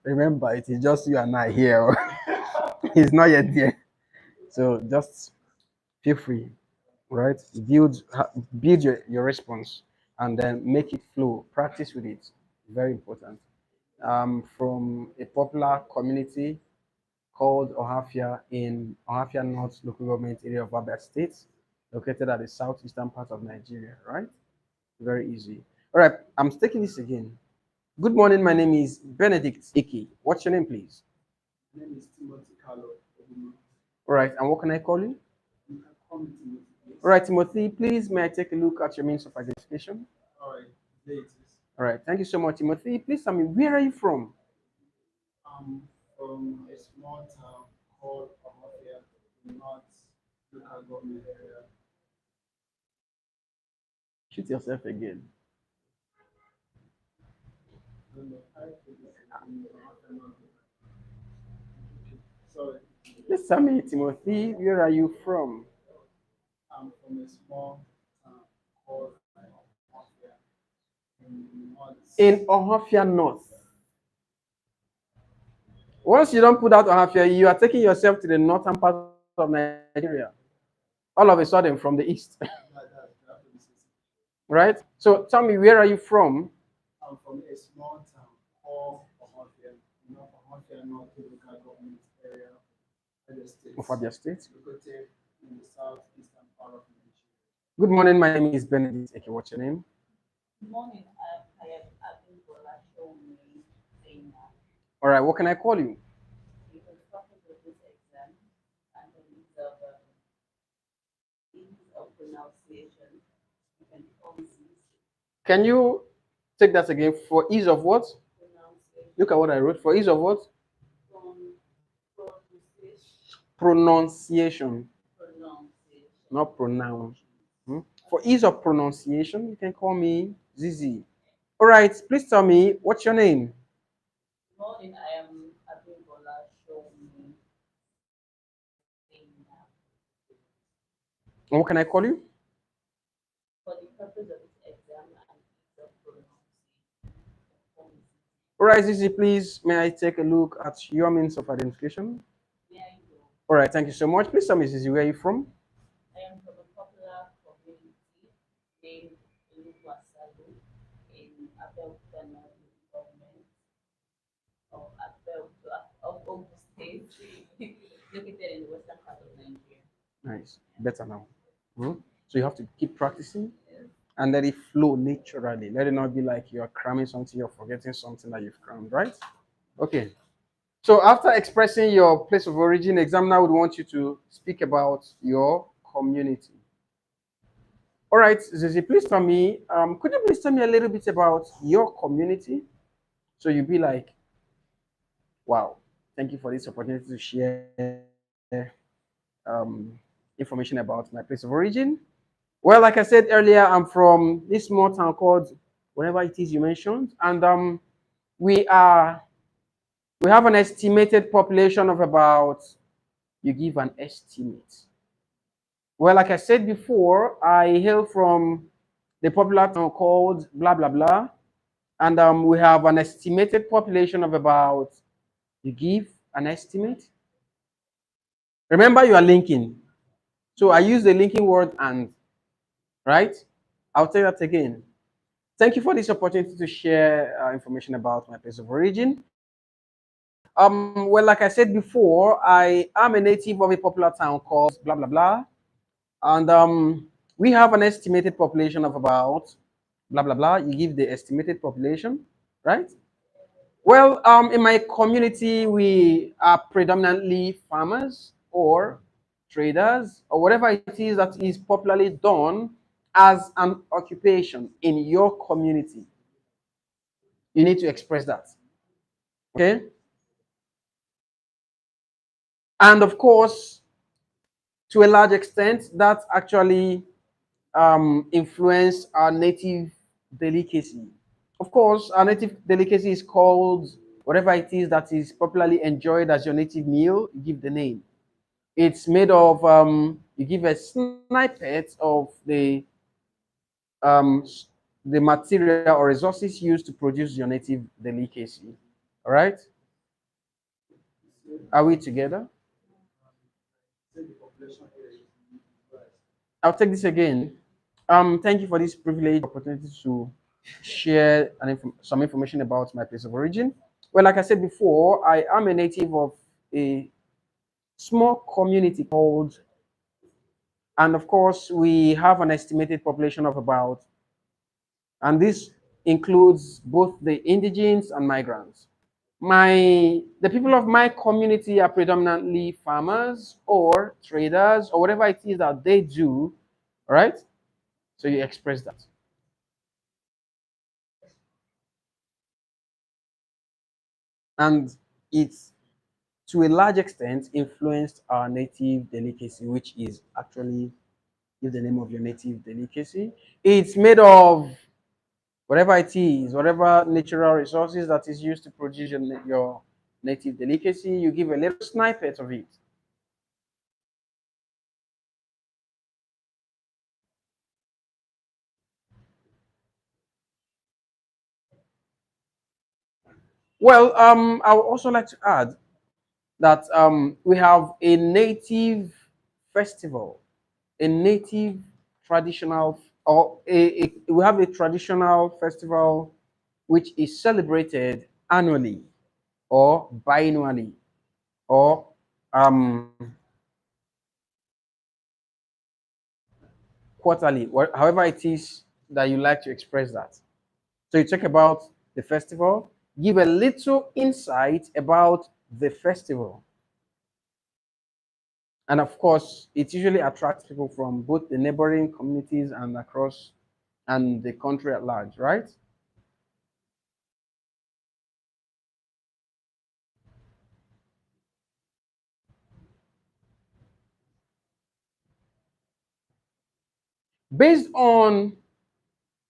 remember, it is just you and I here. He's not yet there. So just feel free, right? Build your response and then make it flow. Practice with it. Very important. From a popular community called Ohafia in Ohafia North local government area of Abia State, located at the southeastern part of Nigeria, right? Very easy. All right, I'm taking this again. Good morning, my name is Benedict Iki. What's your name, please? My name is Timothy Carlo. All right, and what can I call you? You can call me Timothy, please. All right, Timothy, please may I take a look at your means of identification? All right, there it is. All right, thank you so much, Timothy. Please tell me, where are you from? I'm from a small town called Ohafia, North local government area. Shoot yourself again. No, no, I think it's in Ohafia, North. Okay, sorry. Please tell me, Timothy, where are you from? I'm from a small town called Ohafia in North. In Ohafia North. Once you don't put out Ohafia, you are taking yourself to the northern part of Nigeria. All of a sudden from the east, That what it is. right? So tell me, where are you from? I'm from a small town called Ohafia, Ohafia North local government area of the state. Of Abia State. Located in the southeastern part of Nigeria. Good morning, my name is Benedict. Okay, what's your name? Good morning. I am Abimbola Shomi Zaina. All right, what can I call you? You can focus with this exam and the ease of pronunciation. You can call me Can you take that again? For ease of what? pronunciation. Look at what I wrote. For ease of what? Pronunciation. Pronunciation, Pronunciation. not pronoun. Hmm? For ease of pronunciation, you can call me Zizi. All right, please tell me, what's your name? Good morning. I am Abimbola Shomi Zaina. And what can I call you? For the purpose of this exam and ease of pronunciation. Call me All right, Zizi, please, may I take a look at your means of identification? May I go? All right, thank you so much. Please tell me, Zizi, where are you from? I am from a popular community named Uluwasalu in Abeokuta North Government of Abeokuta of Ogun State, located in the western part of Nigeria. Nice, better now. Hmm? So you have to keep practicing Yes. and let it flow naturally. Let it not be like you're cramming something, you're forgetting something that you've crammed, right? Okay. So after expressing your place of origin, examiner would want you to speak about your community. All right, Zizi, please tell me, could you please tell me a little bit about your community? So you'll be like, wow, thank you for this opportunity to share information about my place of origin. Well, like I said earlier, I'm from this small town called whatever it is you mentioned, and we are we have an estimated population of about. You give an estimate. Well, like I said before, I hail from the popular town called blah blah blah, and we have an estimated population of about. You give an estimate. Remember, you are linking. So I use the linking word and, right? I'll take that again. Thank you for this opportunity to share information about my place of origin. Well, like I said before, I am a native of a popular town called blah blah blah, and we have an estimated population of about blah blah blah. You give the estimated population, right? Well, in my community, we are predominantly farmers or traders or whatever it is that is popularly done as an occupation in your community. You need to express that. Okay? And of course, to a large extent, that actually influence our native delicacy. Of course, our native delicacy is called whatever it is that is popularly enjoyed as your native meal, you give the name. It's made of, you give a snippet of the um, the material or resources used to produce your native delicacy. All right? Are we together? Say the population area is right. I'll take this again. Thank you for this privileged opportunity to share some information about my place of origin. Well, like I said before, I am a native of a small community called, and of course, we have an estimated population of about, and this includes both the indigenes and migrants. The people of my community are predominantly farmers or traders or whatever it is that they do, all right? So you express that. And it's to a large extent influenced our native delicacy, which is actually give the name of your native delicacy. It's made of whatever it is, whatever natural resources that is used to produce your native delicacy. You give a little snippet of it. Well, I would also like to add that we have a native festival, a native traditional, or we have a traditional festival which is celebrated annually or biannually or um, quarterly, however it is that you like to express that. So you talk about the festival, give a little insight about the festival. And of course, it usually attracts people from both the neighboring communities and across and the country at large, right? Based on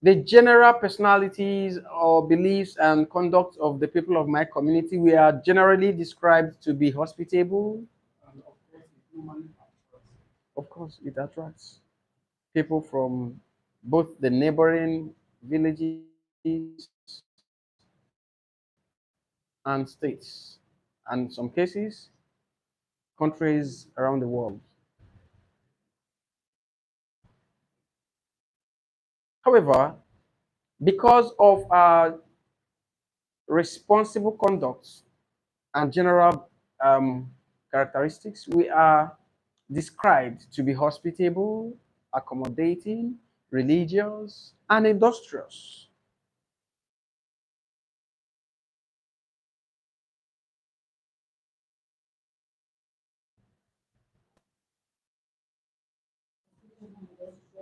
the general personalities or beliefs and conduct of the people of my community, we are generally described to be hospitable. And of course, the human attracts. Of course, it attracts people from both the neighboring villages and states, and in some cases, countries around the world. However, because of our responsible conduct and general characteristics, we are described to be hospitable, accommodating, religious, and industrious.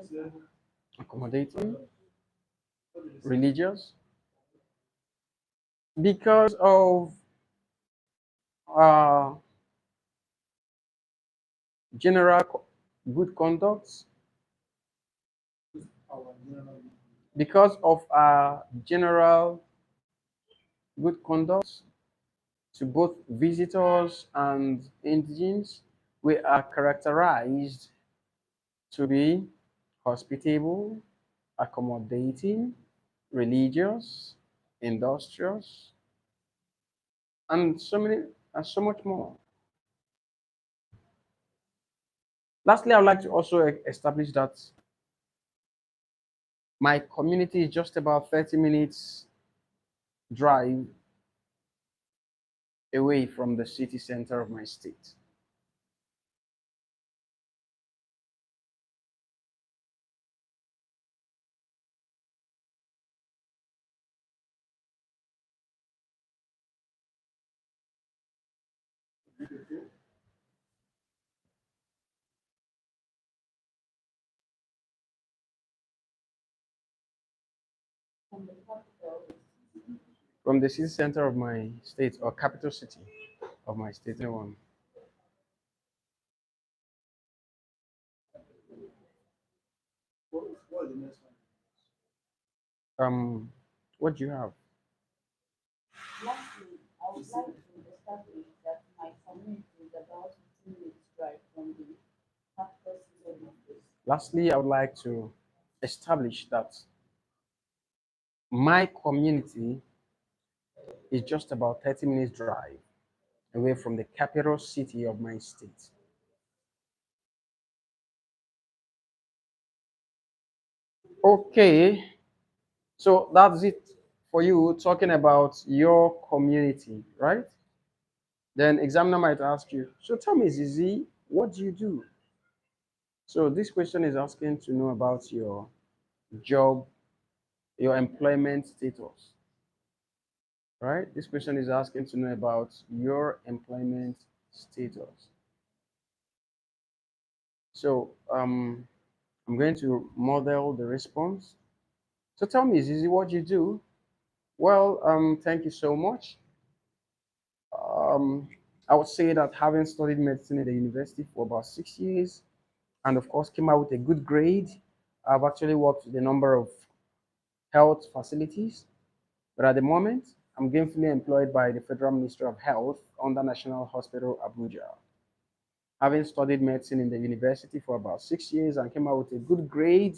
Say, Accommodating, what did you say? religious, because of uh, general good conduct, Our general. because of our general good conduct to both visitors and indigenes, we are characterized to be hospitable, accommodating, religious, industrious, and so much more. Lastly, I would like to also establish that my community is just about 30 minutes drive away from the city center of my state. From the capital. From the city center of my state or capital city of my state, anyone. What is the next one? What do you have? Lastly, I would like to establish that my community is about 15 minutes drive from the capital city of my state. Lastly, I would like to establish that My community is just about 30 minutes drive away from the capital city of my state. Okay, so that's it for you talking about your community, right? Then examiner might ask you, so tell me, Zizi, what do you do? So this question is asking to know about your job, your employment status, right? This question is asking to know about your employment status. So I'm going to model the response. So tell me, Zizi, what you do? Well, thank you so much. Um, I would say that having studied medicine at the university for about 6 years, and of course came out with a good grade, I've actually worked with a number of health facilities. But at the moment, I'm gainfully employed by the Federal Ministry of Health under National Hospital Abuja. Having studied medicine in the university for about 6 years and came out with a good grade,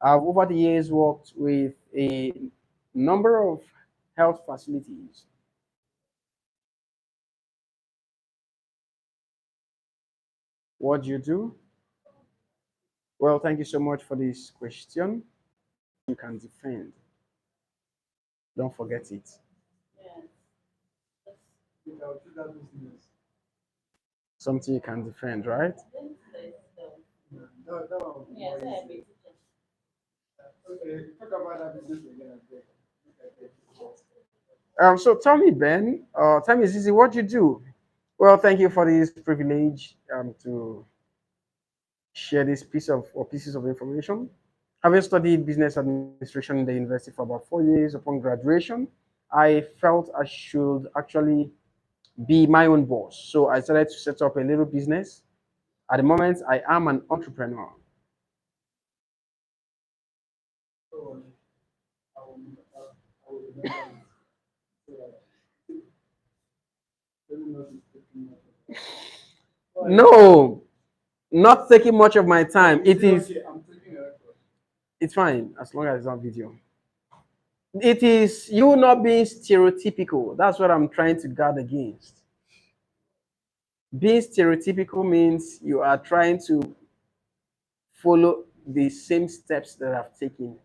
I've over the years worked with a number of health facilities. What do you do? Well, thank you so much for this question. You can defend. Don't forget it. Yes. That's Without do that business. Something you can defend, right? dentist though. No, that one will be Yes, more I am a easy. teacher. Okay, talk about that business again. Okay. So tell me, Ben, tell me, Zizi, what you do? Well, thank you for this privilege to share this piece of or pieces of information. Having studied business administration in the university for about 4 years upon graduation, I felt I should actually be my own boss. So I started to set up a little business. At the moment, I am an entrepreneur. So I will remember it. So let me know if it's taking much of that. Why? No, not taking much of my time. You It say, is, okay, I'm taking a record. it's fine as long as it's on video. It is you not being stereotypical. That's what I'm trying to guard against. Being stereotypical means you are trying to follow the same steps that I've taken.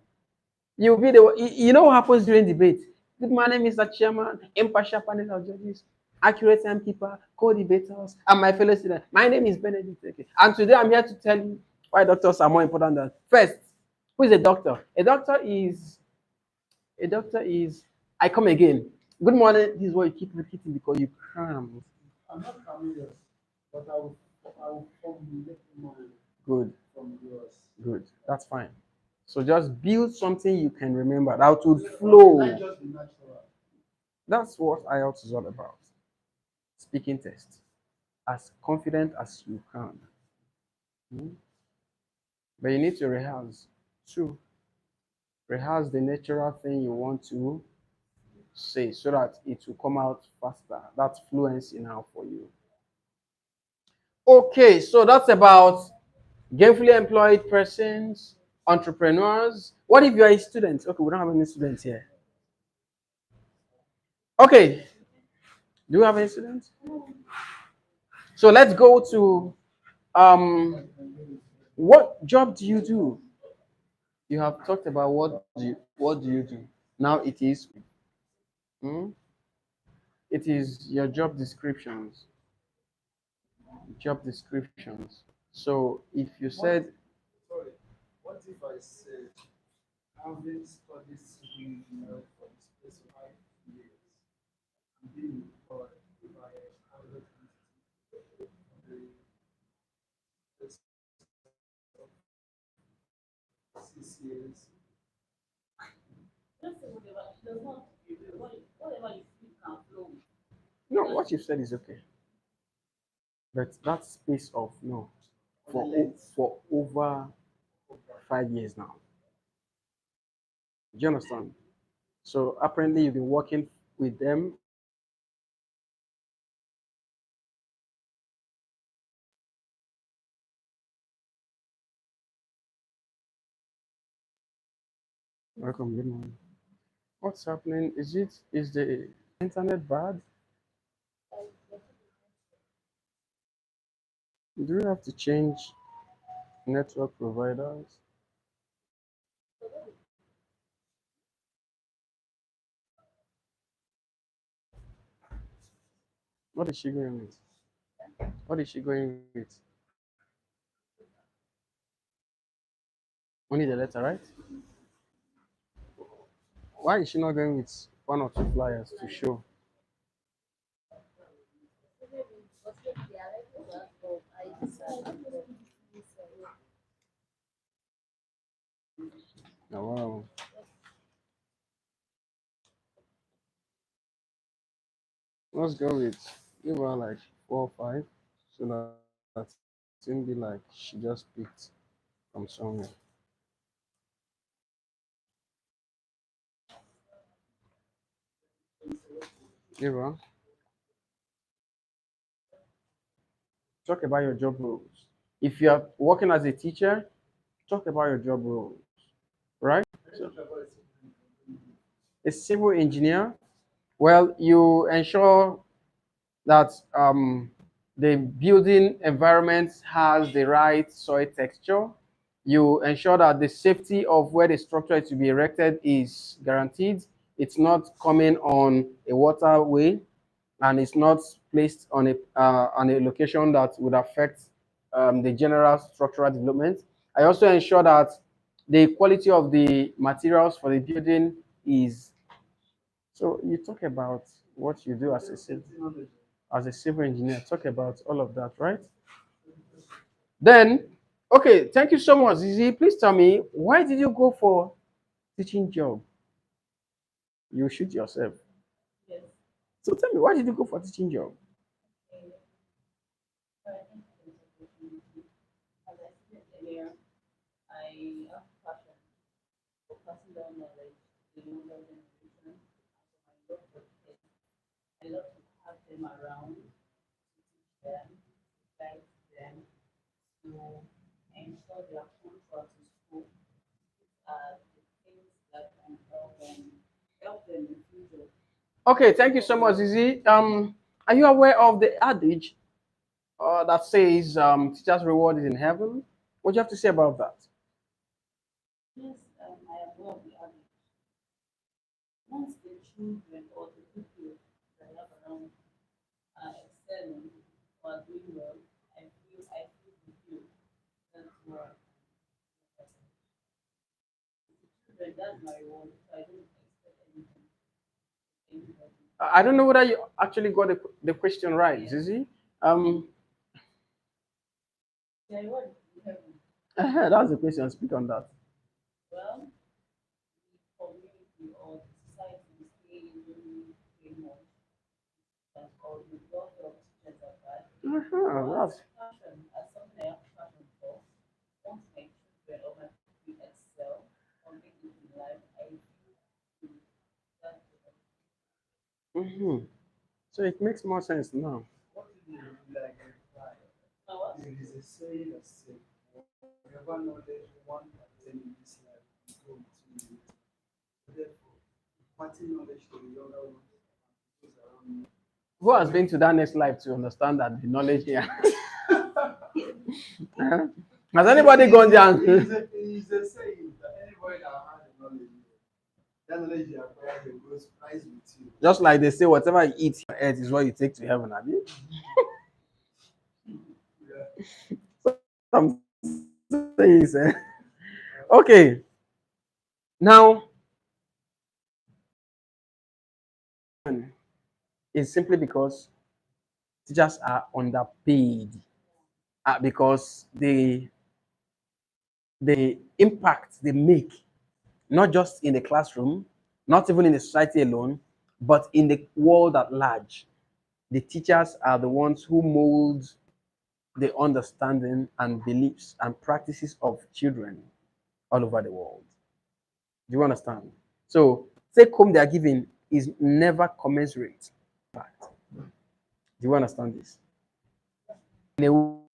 You'll be the you know what happens during debate. Good morning, Mr. Chairman, impartial panel of judges, accurate timekeeper, co-debaters, and my fellow students. My name is Benedict. Okay. And today I'm here to tell you why doctors are more important than first. Who is a doctor? A doctor is I come again. Good morning. This is what you keep repeating because you cram. I'm not coming here, but I will formulate mine Good, from yours. good. That's fine. So just build something you can remember that would Let flow. just be natural. That's what IELTS is all about. Speaking test. As confident as you can. Hmm? But you need to rehearse too. Rehearse the natural thing you want to say so that it will come out faster. That's fluency now for you. Okay, so that's about gainfully employed persons, entrepreneurs. What if you're a student? Okay, we don't have any students here. Okay, do you have any students? So let's go to what job do you do? You have talked about what do you do. Now it is hmm, it is your job descriptions. Job descriptions. So if you What? said Sorry. What if I said, having studied civil engineering for the space of 5 years, and being employed by a private entity for the space of 6 years? Just say whatever. It does not be real. Whatever you feel can flow with. no, Because what you said is okay. But that space of no For for the length for over of 5 years now. Do you understand? So apparently you've been working with them. Welcome, good morning. What's happening? Is the internet bad? Do you have to change network providers? What is she going with? What is she going with? Only the letter, right? Why is she not going with one or two flyers to show? Oh, wow. Let's go with give her like 4 or 5 so that it won't be like she just picked from somewhere. Give her. Talk about your job roles. If you are working as a teacher, talk about your job roles, right? So, a civil engineer, well, you ensure that the building environment has the right soil texture. You ensure that the safety of where the structure is to be erected is guaranteed. It's not coming on a waterway, and it's not placed on a location that would affect the general structural development. I also ensure that the quality of the materials for the building is. So you talk about what you do as a civil engineer. Talk about all of that, right? Then, okay, thank you so much, Zizi. Please tell me, why did you go for teaching job? You shoot yourself. Yes. So tell me, why did you go for teaching job? Okay. So I think it's an opportunity. As I said earlier, I have passion for passing down knowledge to the younger generation. I love for kids. I love to have them around, to teach them, to guide them, to ensure their control to school. The things that can help them in the future. Okay, thank you so much, Zizi. Are you aware of the adage that says teacher's reward is in heaven? What do you have to say about that? Yes, I am well the adage. Once the children or the people that I have around are excelling or are doing well, I feel fulfilled. That's why children, that's my reward. So I don't expect anything from anybody. I don't know whether you actually got the question right, Yes. Zizi. Um, The reward is in heaven. that's the question. Speak on that. Well, the community or the society is paying very much. That's all the welfare of teachers are bad. But That's passion, as something I have passion for, once my children or my people excel or make it in life, I feel that. so it makes more sense now. What do you like reply? Now what? There is a saying that says, whatever knowledge one attain in this life will go with you. Therefore, imparting knowledge to the younger ones and those around you. Who has been to that next life to understand that the knowledge here? Huh? Has anybody gone there? It is a saying that anybody that has the knowledge, that knowledge you acquire, will go rise with you. Just like they say, whatever you eat on earth is what you take to heaven, have you? Yeah. Some sayings, eh? Okay, now it's simply because teachers are underpaid because the impact they make, not just in the classroom, not even in the society alone, but in the world at large. The teachers are the ones who mold the understanding and beliefs and practices of children all over the world. Do you understand? So, take home they are giving is never commensurate. Do you understand this? In a